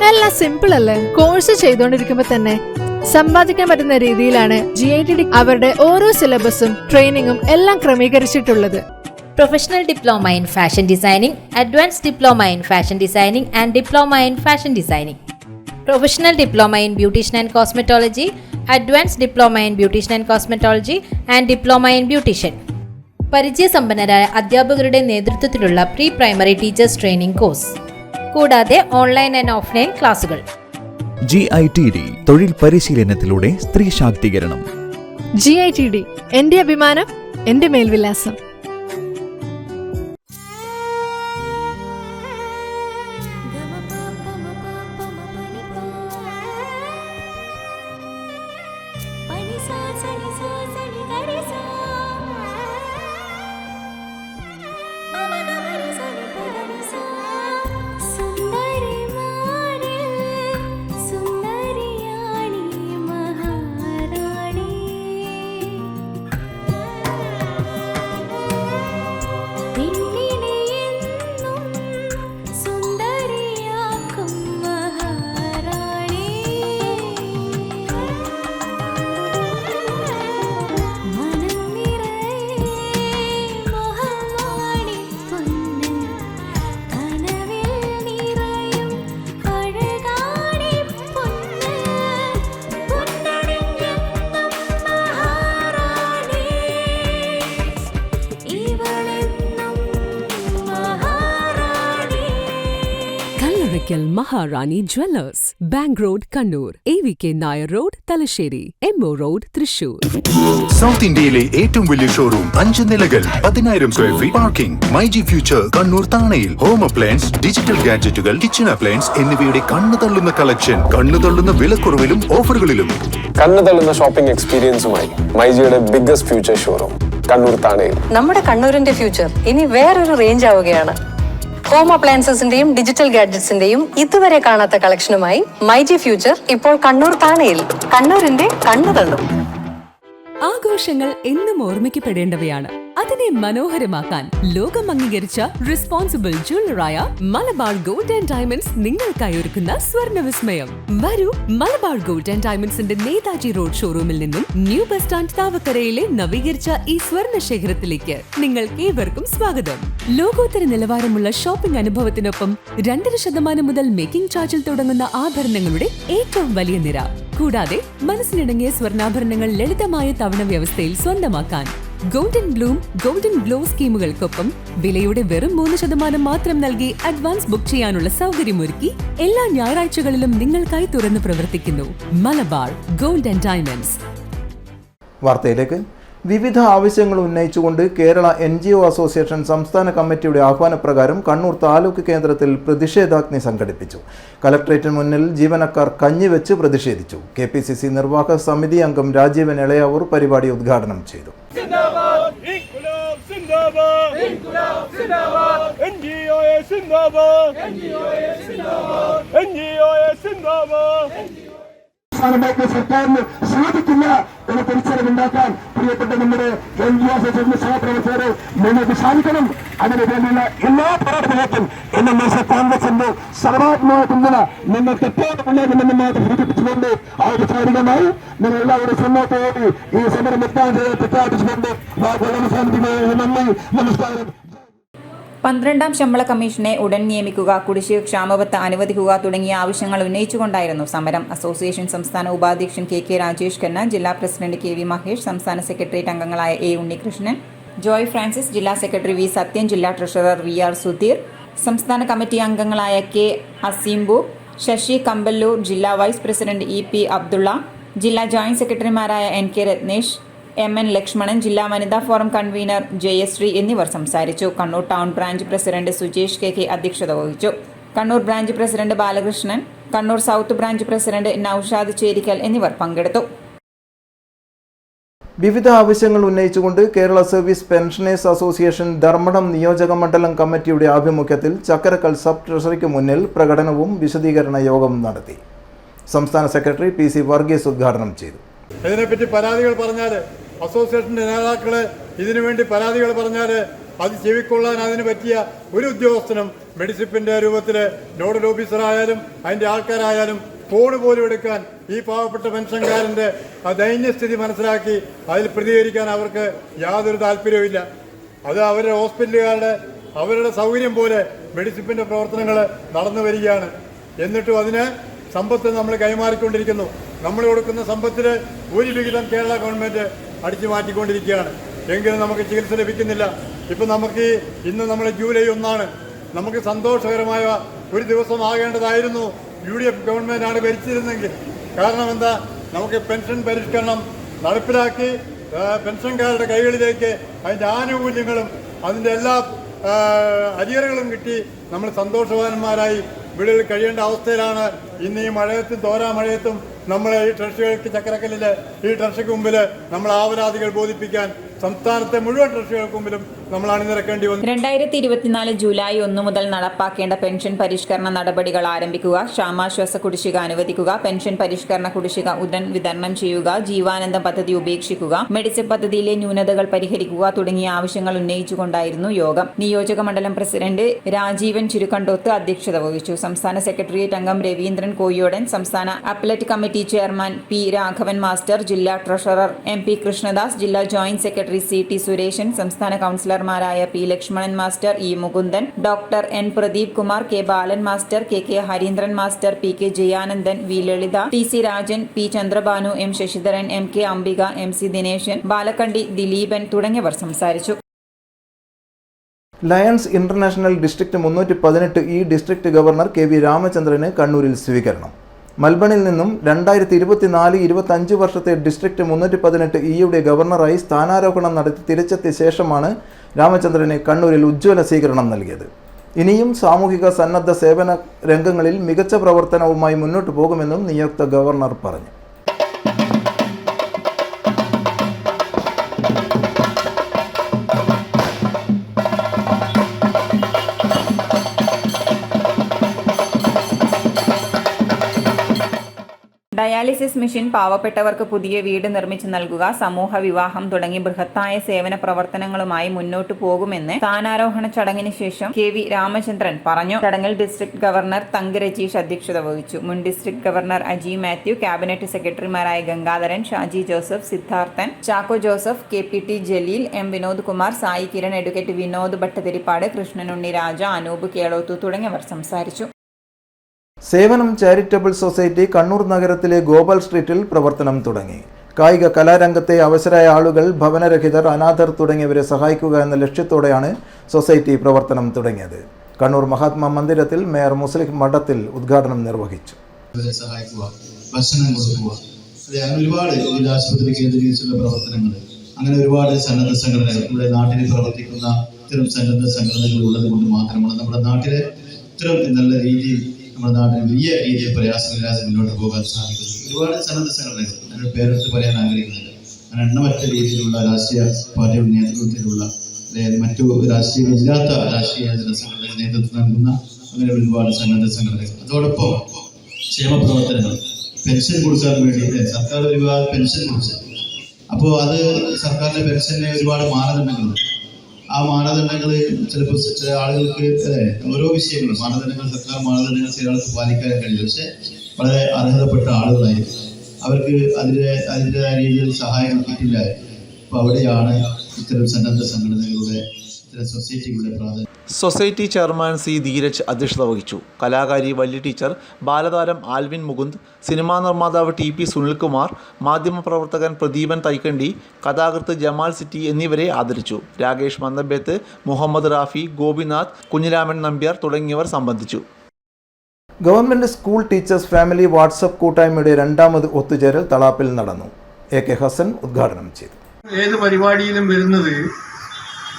എല്ലാം സിമ്പിൾ അല്ലേ? കോഴ്സ് ചെയ്തുകൊണ്ടിരിക്കുമ്പോ തന്നെ സമ്പാദിക്കാൻ പറ്റുന്ന രീതിയിലാണ് GITD അവരുടെ ഓരോ സിലബസും ട്രെയിനിങ്ങും എല്ലാം ക്രമീകരിച്ചിട്ടുള്ളത്. Professional Diploma in Fashion Designing, Advanced Diploma in Fashion Designing and Diploma in Fashion Designing. Professional Diploma in Beautician and Cosmetology, Advanced Diploma in Beautician and Cosmetology and Diploma in Beautician. പരിചയസമ്പന്നരായ അധ്യാപകരുടെ നേതൃത്വത്തിലുള്ള pre primary teachers training course, കൂടാതെ online and offline ക്ലാസുകൾ. GITD തൊഴിൽ പരിശീലനത്തിലൂടെ സ്ത്രീ ശാക്തീകരണം. GITD എന്റെ അഭിമാനം, എന്റെ മേൽവിലാസം. Maharani Jewellers, Bank Road, Kannur, AVK Nair Road, Talasheri, MO Road, Thrissur. South ഇന്ത്യയിലെ ഏറ്റവും വലിയ ഷോറൂം, 5 നിലകൾ, 10,000 square feet parking. MyG future Kannur താണയിൽ. ഹോം അപ്ലയൻസ്, ഡിജിറ്റൽ ഗാഡ്ജറ്റുകൾ, കിച്ചൺ അപ്ലയൻസ് എന്നിവയുടെ കണ്ണു തള്ളുന്ന കളക്ഷൻ, കണ്ണു തള്ളുന്ന വിലക്കുറവിലും ഓഫറുകളിലും. കണ്ണു തള്ളുന്ന ഷോപ്പിംഗ് എക്സ്പീരിയൻസുമായി മൈജിയുടെ ബിഗ്ഗസ്റ്റ് ഫ്യൂച്ചർ ഷോറൂം കണ്ണൂർ താണയിൽ. നമ്മുടെ കണ്ണൂരിന്റെ ഫ്യൂച്ചർ ഇനി വേറൊരു റേഞ്ച് ആവുകയാണ്. ഹോം അപ്ലയൻസസിന്റെയും ഡിജിറ്റൽ ഗാഡ്ജറ്റ്സിന്റെയും ഇതുവരെ കാണാത്ത കളക്ഷനുമായി മൈജി ഫ്യൂച്ചർ ഇപ്പോൾ കണ്ണൂർ താണയിൽ. കണ്ണൂരിന്റെ കണ്ണു തള്ളും. ആഘോഷങ്ങൾ എന്നും ഓർമ്മിക്കപ്പെടേണ്ടവയാണ്. അതിനെ മനോഹരമാക്കാൻ ലോകം അംഗീകരിച്ച റെസ്പോൺസിബിൾ ജ്വല്ലറായ മലബാർ ഗോൾഡ് ആൻഡ് ഡയമണ്ട്സ് നിങ്ങൾക്കായി ഒരുക്കുന്ന സ്വർണ്ണ വിസ്മയം. വരൂ, മലബാർ ഗോൾഡ് ആൻഡ് ഡയമണ്ട്സിന്റെ നേതാജി റോഡ് ഷോറൂമിൽ നിന്നും ന്യൂ ബസ് സ്റ്റാൻഡ് താവക്കരയിലെ നവീകരിച്ച ഈ സ്വർണ്ണ ശേഖരത്തിലേക്ക് നിങ്ങൾക്ക് ഏവർക്കും സ്വാഗതം. ലോകോത്തര നിലവാരമുള്ള ഷോപ്പിംഗ് അനുഭവത്തിനൊപ്പം 2% മുതൽ മേക്കിംഗ് ചാർജിൽ തുടങ്ങുന്ന ആഭരണങ്ങളുടെ ഏറ്റവും വലിയ നിര. കൂടാതെ മനസ്സിനിണങ്ങിയ സ്വർണ്ണാഭരണങ്ങൾ ലളിതമായ തവണ വ്യവസ്ഥയിൽ സ്വന്തമാക്കാൻ ഗോൾഡൻ ബ്ലൂം, ഗോൾഡൻ ഗ്ലോ സ്കീമുകൾക്കൊപ്പം വിലയുടെ വെറും 3% മാത്രം നൽകി അഡ്വാൻസ് ബുക്ക് ചെയ്യാനുള്ള സൗകര്യമൊരുക്കി എല്ലാ ഞായറാഴ്ചകളിലും നിങ്ങൾക്കായി തുറന്നു പ്രവർത്തിക്കുന്നു മലബാർ ഗോൾഡ് ആൻഡ് ഡയമണ്ട്സ്. വാർത്തയിലേക്ക്. വിവിധ ആവശ്യങ്ങൾ ഉന്നയിച്ചുകൊണ്ട് കേരള NGO അസോസിയേഷൻ സംസ്ഥാന കമ്മിറ്റിയുടെ ആഹ്വാനപ്രകാരം കണ്ണൂർ താലൂക്ക് കേന്ദ്രത്തിൽ പ്രതിഷേധാഗ്നി സംഘടിപ്പിച്ചു. കലക്ട്രേറ്റിന് മുന്നിൽ ജീവനക്കാർ കഞ്ഞിവെച്ച് പ്രതിഷേധിച്ചു. KPCC നിർവാഹക സമിതി അംഗം രാജീവൻ ഇളയാവൂർ പരിപാടി ഉദ്ഘാടനം ചെയ്തു. സർക്കാരിന് സാധിക്കില്ല എന്ന തിരിച്ചറിവുണ്ടാക്കാൻ പ്രിയപ്പെട്ട നമ്മുടെ NGO അസോസിയേഷന്റെ സഹപ്രവർത്തകരെ നിങ്ങൾക്ക് സാധിക്കണം. അതിനു വേണ്ടിയുള്ള എല്ലാ പ്രവർത്തനങ്ങൾക്കും NMS കോൺഗ്രസിന്റെ സർവാത്മക പിന്തുണ നിങ്ങൾക്ക് എപ്പോഴും ഉണ്ടാകുമെന്ന് മാത്രം സൂചിപ്പിച്ചുകൊണ്ട് ഔപചാരികമായി നിങ്ങൾ എല്ലാവരുടെ സമ്മതത്തോടെ ഈ സമരം പ്രഖ്യാപിച്ചുകൊണ്ട് അവസാനിപ്പിക്കുന്നത്. നന്ദി, നമസ്കാരം. 12ാം ശമ്പള കമ്മീഷനെ ഉടൻ നിയമിക്കുക, കുടിശ്ശിക ക്ഷാമബത്ത അനുവദിക്കുക തുടങ്ങിയ ആവശ്യങ്ങൾ ഉന്നയിച്ചുകൊണ്ടായിരുന്നു സമരം. അസോസിയേഷൻ സംസ്ഥാന ഉപാധ്യക്ഷൻ കെ രാജേഷ് ഖന്ന, ജില്ലാ പ്രസിഡന്റ് KV മഹേഷ്, സംസ്ഥാന സെക്രട്ടേറിയറ്റ് അംഗങ്ങളായ A ഉണ്ണികൃഷ്ണൻ, ജോയ് ഫ്രാൻസിസ്, ജില്ലാ സെക്രട്ടറി V സത്യൻ, ജില്ലാ ട്രഷറർ VR സുധീർ, സംസ്ഥാന കമ്മിറ്റി അംഗങ്ങളായ K അസീംബു, ശശി കമ്പല്ലൂർ, ജില്ലാ വൈസ് പ്രസിഡന്റ് EP അബ്ദുള്ള, ജില്ലാ ജോയിന്റ് സെക്രട്ടറിമാരായ NK രത്നേഷ്, MN ലക്ഷ്മണൻ, ജില്ലാ വനിതാ ഫോറം കൺവീനർ ജയശ്രീ എന്നിവർ സംസാരിച്ചു. Kannur town branch president Sujesh KK അധ്യക്ഷത വഹിച്ചു. Kannur branch president Balakrishnan, Kannur south branch president Naushad Cherikkal എന്നിവർ പങ്കെടുത്തു. വിവിധ ആവശ്യങ്ങൾ ഉന്നയിച്ചുകൊണ്ട് Kerala service pensioners association Dharmadam നിയോജക മണ്ഡലം കമ്മിറ്റിയുടെ ആഭിമുഖ്യത്തിൽ ചക്കരക്കൽ സബ് ട്രഷറിക്ക് മുന്നിൽ പ്രകടനവും വിശദീകരണ യോഗം നടത്തി. സംസ്ഥാന സെക്രട്ടറി PC വർഗീസ് ഉദ്ഘാടനം ചെയ്തു. ഇതിനെപ്പറ്റി പരാതികൾ പറഞ്ഞാൽ, അസോസിയേഷൻ്റെ നേതാക്കൾ ഇതിനുവേണ്ടി പരാതികൾ പറഞ്ഞാൽ അത് ചെവിക്കൊള്ളാൻ അതിന് പറ്റിയ ഒരു ഉദ്യോഗസ്ഥനും മെഡിസിപ്പിൻ്റെ രൂപത്തിൽ നോഡൽ ഓഫീസറായാലും അതിൻ്റെ ആൾക്കാരായാലും ഫോൺ പോലും എടുക്കാൻ ഈ പാവപ്പെട്ട പെൻഷൻകാരൻ്റെ ആ ദൈന്യസ്ഥിതി മനസ്സിലാക്കി അതിൽ പ്രതികരിക്കാൻ അവർക്ക് യാതൊരു താല്പര്യവുമില്ല. അത് അവരുടെ ഹോസ്പിറ്റലുകാരുടെ അവരുടെ സൗകര്യം പോലെ മെഡിസിപ്പിൻ്റെ പ്രവർത്തനങ്ങൾ നടന്നു വരികയാണ്. എന്നിട്ടും അതിന് സമ്പത്ത് നമ്മൾ കൈമാറിക്കൊണ്ടിരിക്കുന്നു. നമ്മൾ കൊടുക്കുന്ന സമ്പത്തിൽ ഒരു വിഹിതം കേരള ഗവൺമെൻറ് അടിച്ചു മാറ്റിക്കൊണ്ടിരിക്കുകയാണ്. എങ്കിലും നമുക്ക് ചികിത്സ ലഭിക്കുന്നില്ല. ഇപ്പം നമുക്ക് ഇന്ന് നമ്മൾ ജൂലൈ 1 നമുക്ക് സന്തോഷകരമായ ഒരു ദിവസം ആകേണ്ടതായിരുന്നു. UDF ഗവൺമെൻറ്റാണ് ഭരിച്ചിരുന്നെങ്കിൽ. കാരണം എന്താ, നമുക്ക് പെൻഷൻ പരിഷ്കരണം നടപ്പിലാക്കി പെൻഷൻകാരുടെ കൈകളിലേക്ക് അതിൻ്റെ ആനുകൂല്യങ്ങളും അതിൻ്റെ എല്ലാ അരിയറുകളും കിട്ടി നമ്മൾ സന്തോഷവാന്മാരായി വീടുകളിൽ കഴിയേണ്ട അവസ്ഥയിലാണ്. ഇന്ന് ഈ മഴയത്തും തോരാ മഴയത്തും നമ്മൾ ഈ ട്രഷറികൾക്ക് ചക്കരക്കല്ലിൽ ഈ ട്രഷറിക്ക് മുമ്പിൽ നമ്മൾ ആവലാതികൾ ബോധിപ്പിക്കാൻ സംസ്ഥാനത്തെ മുഴുവൻ ട്രഷറികൾക്ക് മുമ്പിലും നമ്മൾ അണിനിരക്കേണ്ടി വന്നു. 2024 ജൂലൈ 1 മുതൽ നടപ്പാക്കേണ്ട പെൻഷൻ പരിഷ്കരണ നടപടികൾ ആരംഭിക്കുക, ക്ഷാമാശ്വാസ കുടിശ്ശിക അനുവദിക്കുക, പെൻഷൻ പരിഷ്കരണ കുടിശ്ശിക ഉടൻ വിതരണം ചെയ്യുക, ജീവാനന്ദം പദ്ധതി ഉപേക്ഷിക്കുക, മെഡിസിപ്പ് പദ്ധതിയിലെ ന്യൂനതകൾ പരിഹരിക്കുക തുടങ്ങിയ ആവശ്യങ്ങൾ ഉന്നയിച്ചുകൊണ്ടായിരുന്നു യോഗം. നിയോജക മണ്ഡലം പ്രസിഡന്റ് രാജീവൻ ചുരുക്കണ്ടോത്ത് അധ്യക്ഷത വഹിച്ചു. സംസ്ഥാന സെക്രട്ടേറിയറ്റ് അംഗം രവീന്ദ്രൻ കോയോടൻ, സംസ്ഥാന appellate committee chairman P Raghavan master, ജില്ലാ ട്രഷറർ MP കൃഷ്ണദാസ്, ജില്ലാ ജോയിന്റ് സെക്രട്ടറി CT സുരേശൻ, സംസ്ഥാന കൗൺസിലർമാരായ P Lakshmanan master, E Mukundan, doctor N Pradeep Kumar, K Balan master, KK Hareendran master, PK Jayanandan, V Lalitha, TC Rajan, P Chandrabhanu, M Sasidharan, MK Ambika, MC Dineshan, Balakkandi Dileepan തുടങ്ങിയവർ സംസാരിച്ചു. Lions international district 318 district governor KV രാമചന്ദ്രന് കണ്ണൂരിൽ സ്വീകരണം. മൽബണിൽ നിന്നും 2024-25 വർഷത്തെ ഡിസ്ട്രിക്ട് 318 ഗവർണറായി സ്ഥാനാരോഹണം നടത്തി തിരിച്ചെത്തിയ ശേഷമാണ് രാമചന്ദ്രന് കണ്ണൂരിൽ ഉജ്ജ്വല സ്വീകരണം നൽകിയത്. ഇനിയും സാമൂഹിക സന്നദ്ധ സേവന രംഗങ്ങളിൽ മികച്ച പ്രവർത്തനവുമായി മുന്നോട്ടു പോകുമെന്നും നിയുക്ത ഗവർണർ പറഞ്ഞു. ഡയാലിസിസ് മെഷീൻ, പാവപ്പെട്ടവർക്ക് പുതിയ വീട് നിർമ്മിച്ചു നൽകുക, സമൂഹ വിവാഹം തുടങ്ങി ബൃഹത്തായ സേവന പ്രവർത്തനങ്ങളുമായി മുന്നോട്ടു പോകുമെന്ന് സ്ഥാനാരോഹണ ചടങ്ങിന് ശേഷം KV രാമചന്ദ്രൻ പറഞ്ഞു. ചടങ്ങിൽ ഡിസ്ട്രിക്ട് ഗവർണർ തങ്ക് രജീഷ് അധ്യക്ഷത വഹിച്ചു. മുൻ district governor Aji Mathew, cabinet സെക്രട്ടറിമാരായ Gangadharan, Shaji Joseph, Siddharthan, Chacko Joseph, KPT Jaleel, M Vinod Kumar, Sai Kiran, advocate Vinod Bhattathiripad, Krishnanunni Raja, Anoop Kelothu തുടങ്ങിയവർ സംസാരിച്ചു. സേവനം ചാരിറ്റബിൾ സൊസൈറ്റി കണ്ണൂർ നഗരത്തിലെ ഗോപാൽ സ്ട്രീറ്റിൽ പ്രവർത്തനം തുടങ്ങി. കായിക കലാരംഗത്തെ അവസരായ ആളുകൾ, ഭവനരഹിതർ, അനാഥർ തുടങ്ങിയവരെ സഹായിക്കുക എന്ന ലക്ഷ്യത്തോടെയാണ് സൊസൈറ്റി പ്രവർത്തനം തുടങ്ങിയത്. കണ്ണൂർ മഹാത്മാ മന്ദിരത്തിൽ മേയർ മുസ്ലിം മഠത്തിൽ ഉദ്ഘാടനം നിർവഹിച്ചു. ഭക്ഷണം കൊടുക്കുക, അങ്ങനെ ഒരുപാട് ആശുപത്രി കേന്ദ്രീകരിച്ചുള്ള പ്രവർത്തനങ്ങൾ, അങ്ങനെ ഒരുപാട് സന്നദ്ധ സംഘടനകൾ ഇവിടെ നാട്ടിൽ പ്രവർത്തിക്കുന്ന ഇത്തരം സന്നദ്ധ സംഘടനകൾ ഉള്ളത് കൊണ്ട് മാത്രമാണ് നമ്മുടെ നാട്ടിലെ ഇത്തരം നല്ല രീതിയിൽ നമ്മുടെ നാട്ടിൽ വലിയ രീതിയിൽ പ്രയാസമില്ലാതെ മുന്നോട്ട് പോകാൻ സാധിക്കുന്നത്. ഒരുപാട് സന്നദ്ധ സംഘടനകൾ, അതിനോട് പേരെടുത്ത് പറയാൻ ആഗ്രഹിക്കുന്നില്ല, അങ്ങനെ എണ്ണമറ്റ രീതിയിലുള്ള രാഷ്ട്രീയ പാർട്ടിയുടെ നേതൃത്വത്തിലുള്ള അതായത് മറ്റു രാഷ്ട്രീയമില്ലാത്ത രാഷ്ട്രീയ സംഘടനകൾ നേതൃത്വം നൽകുന്ന അങ്ങനെ ഒരുപാട് സന്നദ്ധ സംഘടനകൾ. അതോടൊപ്പം ക്ഷേമ പ്രവർത്തനങ്ങൾ, പെൻഷൻ കൊടുക്കാൻ വേണ്ടി സർക്കാർ ഒരുപാട് പെൻഷൻ കൊടുച്ചു. അപ്പോൾ അത് സർക്കാരിന്റെ പെൻഷന് ഒരുപാട് മാനദണ്ഡങ്ങളുണ്ട്. ആ മാനദണ്ഡങ്ങൾ ചിലപ്പോൾ ചില ആളുകൾക്ക് ഓരോ വിഷയങ്ങളും മാനദണ്ഡങ്ങൾ, സർക്കാർ മാനദണ്ഡങ്ങൾ ചില ആൾക്ക് പാലിക്കാൻ കഴിയില്ല. പക്ഷെ വളരെ അർഹതപ്പെട്ട ആളുകളായിരിക്കും, അവർക്ക് അതിൻ്റെതായ രീതിയിൽ സഹായം കിട്ടില്ല. അപ്പോൾ അവിടെയാണ് ഇത്തരം സന്നദ്ധ സംഘടനകളുടെ ഇത്തരം സൊസൈറ്റികളുടെ പ്രാധാന്യം. സൊസൈറ്റി ചെയർമാൻ സി ധീരജ് അധ്യക്ഷത വഹിച്ചു. കലാകാരി വല്യ ടീച്ചർ, ബാലതാരം ആൽവിൻ മുകുന്ദ്, സിനിമാ നിർമ്മാതാവ് ടി പി സുനിൽകുമാർ, മാധ്യമപ്രവർത്തകൻ പ്രദീപൻ തൈക്കണ്ടി, കഥാകൃത്ത് ജമാൽ സിറ്റി എന്നിവരെ ആദരിച്ചു. രാകേഷ് മന്ദബേത്ത്, മുഹമ്മദ് റാഫി, ഗോപിനാഥ്, കുഞ്ഞിരാമൻ നമ്പ്യാർ തുടങ്ങിയവർ സംബന്ധിച്ചു. Government school teachers family WhatsApp കൂട്ടായ്മയുടെ രണ്ടാമത് ഒത്തുചേരൽ തളാപ്പിൽ നടന്നു. എ കെ ഹസൻ ഉദ്ഘാടനം ചെയ്തു. ഏത് പരിപാടിയിലും വരുന്നത്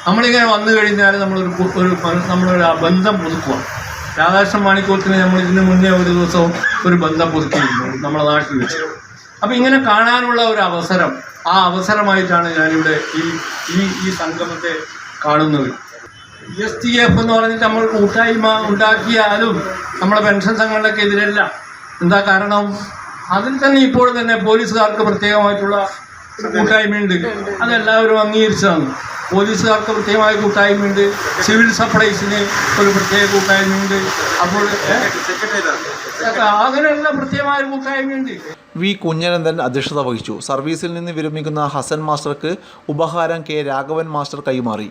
നമ്മളിങ്ങനെ വന്നു കഴിഞ്ഞാൽ നമ്മളൊരു ബന്ധം പുതുക്കുക. രാധാകൃഷ്ണൻ മാണിക്കോത്തിന് നമ്മൾ ഇതിന് മുന്നേ ഒരു ദിവസം ഒരു ബന്ധം പുതുക്കിയിരുന്നു നമ്മുടെ നാട്ടിൽ വെച്ച്. അപ്പം ഇങ്ങനെ കാണാനുള്ള ഒരു അവസരം, ആ അവസരമായിട്ടാണ് ഞാനിവിടെ ഈ സംഗമത്തെ കാണുന്നത്. STF എന്ന് പറഞ്ഞിട്ട് നമ്മൾ കൂട്ടായ്മ ഉണ്ടാക്കിയാലും നമ്മളെ പെൻഷൻ സംഘടനയ്ക്ക് എതിരല്ല. എന്താ കാരണം? അതിൽ തന്നെ ഇപ്പോൾ തന്നെ പോലീസുകാർക്ക് പ്രത്യേകമായിട്ടുള്ള കൂട്ടായ്മയുണ്ട്. അതെല്ലാവരും അംഗീകരിച്ചതാണ്. പോലീസുകാർക്ക് പ്രത്യേകമായ കൂട്ടായ്മയുണ്ട്, സിവിൽ സപ്ലൈസിന് ഒരു പ്രത്യേക കൂട്ടായ്മയുണ്ട്. അപ്പോൾ അങ്ങനെയുള്ള പ്രത്യേകമായ കൂട്ടായ്മയുണ്ട്. വി കുഞ്ഞനന്ദൻ അധ്യക്ഷത വഹിച്ചു. സർവീസിൽ നിന്ന് വിരമിക്കുന്ന ഹസൻ മാസ്റ്റർക്ക് ഉപഹാരം കെ രാഘവൻ മാസ്റ്റർ കൈമാറി.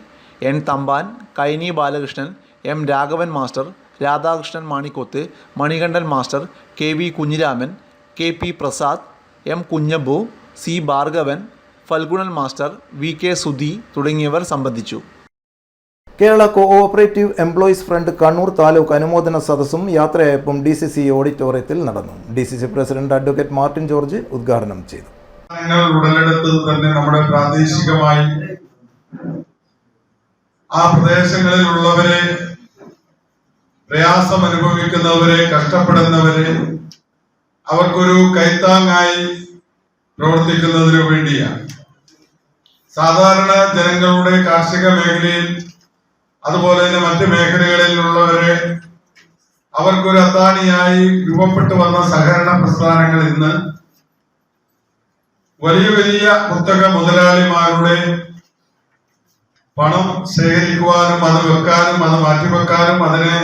N Thampan, Kaini Balakrishnan, M Raghavan master, Radhakrishnan Manikkoth, Manikandan master, K V Kunhiraman, K P Prasad, M Kunhabu, C Bhargavan, Phalgunan master, V K Sudhi തുടങ്ങിയവർ സംബന്ധിച്ചു. Kerala cooperative employees front Kannur taluk അനുമോദന സദസ്സും യാത്രയയപ്പും DCC ഓഡിറ്റോറിയത്തിൽ നടന്നു. DCC president advocate Martin George ഉദ്ഘാടനം ചെയ്തു. ഉടലെടുത്ത് തന്നെ നമ്മുടെ പ്രാദേശികമായി ആ പ്രദേശങ്ങളിലുള്ളവരെ, പ്രയാസം അനുഭവിക്കുന്നവരെ, കഷ്ടപ്പെടുന്നവരെ അവർക്കൊരു കൈത്താങ്ങായി പ്രവർത്തിക്കുന്നതിനു വേണ്ടിയാണ്. സാധാരണ ജനങ്ങളുടെ കാർഷിക മേഖലയിൽ അതുപോലെ തന്നെ മറ്റ് മേഖലകളിലുള്ളവരെ അവർക്കൊരു അത്താണിയായി രൂപപ്പെട്ടു വന്ന സഹകരണ പ്രസ്ഥാനങ്ങൾ ഇന്ന് വലിയ വലിയ കുത്തക മുതലാളിമാരുടെ പണം ശേഖരിക്കുവാനും അത് വെക്കാനും അത് മാറ്റിവെക്കാനും അതിനെ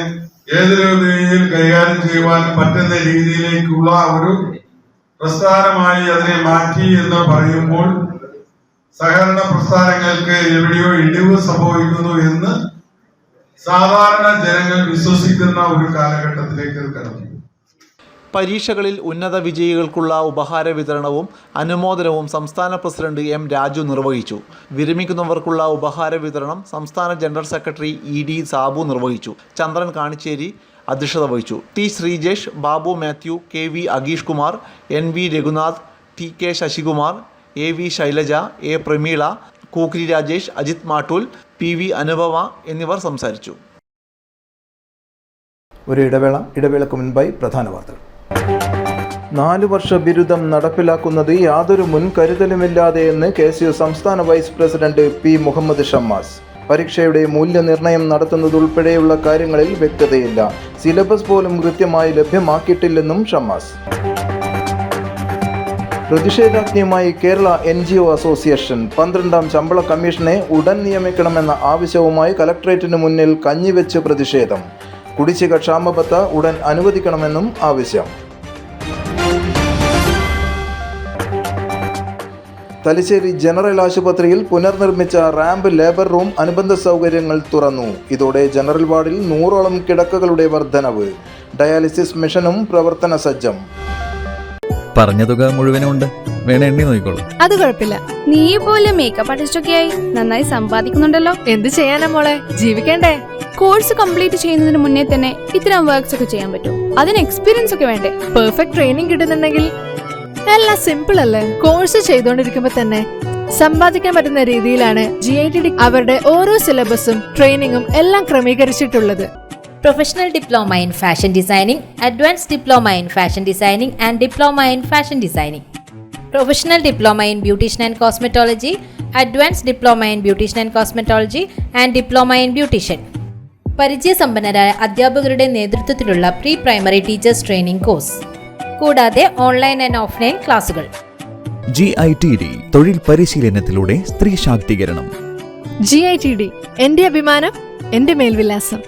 ഏതൊരു രീതിയിൽ കൈകാര്യം ചെയ്യുവാനും പറ്റുന്ന രീതിയിലേക്കുള്ള ഒരു പ്രസ്ഥാനമായി അതിനെ മാറ്റി എന്ന് പറയുമ്പോൾ സഹകരണ പ്രസ്ഥാനങ്ങൾക്ക് എവിടെയോ ഇടിവ് സംഭവിക്കുന്നു എന്ന് സാധാരണ ജനങ്ങൾ വിശ്വസിക്കുന്ന ഒരു കാലഘട്ടത്തിലേക്ക് കടന്നു. പരീക്ഷകളിൽ ഉന്നത വിജയികൾക്കുള്ള ഉപഹാര വിതരണവും അനുമോദനവും സംസ്ഥാന പ്രസിഡന്റ് എം രാജു നിർവഹിച്ചു. വിരമിക്കുന്നവർക്കുള്ള ഉപഹാര വിതരണം സംസ്ഥാന ജനറൽ സെക്രട്ടറി ED സാബു നിർവഹിച്ചു. ചന്ദ്രൻ കാണിച്ചേരി അധ്യക്ഷത വഹിച്ചു. T Sreejesh, Babu Mathew, KV Ageesh Kumar, NV Raghunath, TK Sasikumar, AV Shailaja, A Prameela, Kookri Rajesh, Ajith Mattool, PV Anubhava എന്നിവർ സംസാരിച്ചു. ഒരു ഇടവേളക്ക് മുൻപായി പ്രധാന വാർത്തകൾ. 4 വർഷ ബിരുദം നടപ്പിലാക്കുന്നത് യാതൊരു മുൻകരുതലുമില്ലാതെ എന്ന് KSU സംസ്ഥാന vice president P Muhammad Shammas. പരീക്ഷയുടെ മൂല്യനിർണ്ണയം നടത്തുന്നതുൾപ്പെടെയുള്ള കാര്യങ്ങളിൽ വ്യക്തതയില്ല. സിലബസ് പോലും കൃത്യമായി ലഭ്യമാക്കിയിട്ടില്ലെന്നും ഷമ്മാസ്. പ്രതിഷേധാജ്ഞയുമായി കേരള NGO അസോസിയേഷൻ 12ാം ശമ്പള കമ്മീഷനെ ഉടൻ നിയമിക്കണമെന്ന ആവശ്യവുമായി കലക്ട്രേറ്റിന് മുന്നിൽ കഞ്ഞിവെച്ച് പ്രതിഷേധം. കുടിശ്ശിക ക്ഷാമബത്ത ഉടൻ അനുവദിക്കണമെന്നും ആവശ്യം. തലശ്ശേരി ജനറൽ ആശുപത്രിയിൽ പുനർനിർമ്മിച്ച റാമ്പ്, ലേബർ റൂം, അനുബന്ധ സൗകര്യങ്ങൾ തുറന്നു. ഇതോടെ ജനറൽ വാർഡിൽ 100ഓളം കിടക്കകളുടെ വർധനവ്. ഡയാലിസിസ് മെഷീനും പ്രവർത്തന സജ്ജം. പറഞ്ഞ തുക മുഴുവനും ഉണ്ട്, വേണേ എണ്ണി നോക്കിക്കോളൂ. അത് കുഴപ്പമില്ല. നീ പോലെ മേക്കപ്പ് ആർട്ടിസ്റ്റൊക്കെയായി നന്നായി സമ്പാദിക്കുന്നുണ്ടല്ലോ. എന്ത് ചെയ്യാനാ മോളെ, ജീവിക്കണ്ടേ? കോഴ്സ് കംപ്ലീറ്റ് ചെയ്യുന്നതിന് മുന്നേ തന്നെ ഇത്തരം വർക്ക്സ് ഒക്കെ ചെയ്യാൻ പറ്റും. അതിന് എക്സ്പീരിയൻസ് ഒക്കെ വേണ്ടേ? പെർഫെക്റ്റ് ട്രെയിനിങ് കിട്ടുന്നുണ്ടെങ്കിൽ എല്ലാം സിമ്പിൾ അല്ലേ? കോഴ്സ് ചെയ്തുകൊണ്ടിരിക്കുമ്പോ തന്നെ സമ്പാദിക്കാൻ പറ്റുന്ന രീതിയിലാണ് GITD അവരുടെ ഓരോ സിലബസും ട്രെയിനിങ്ങും എല്ലാം ക്രമീകരിച്ചിട്ടുള്ളത്. Professional Diploma in Fashion Designing, Advanced Diploma in Fashion Designing and Diploma in Fashion Designing. Professional Diploma in Beautician and Cosmetology, Advanced Diploma in Beautician and Cosmetology and Diploma in Beautician. പരിചയസമ്പന്നരായ അധ്യാപകരുടെ നേതൃത്വത്തിലുള്ള pre primary teachers training course, കൂടാതെ online and offline ക്ലാസുകൾ. GITD തൊഴിൽ പരിശീലനത്തിലൂടെ സ്ത്രീ ശാക്തീകരണം. GITD എന്റെ അഭിമാനം, എന്റെ മേൽവിലാസം.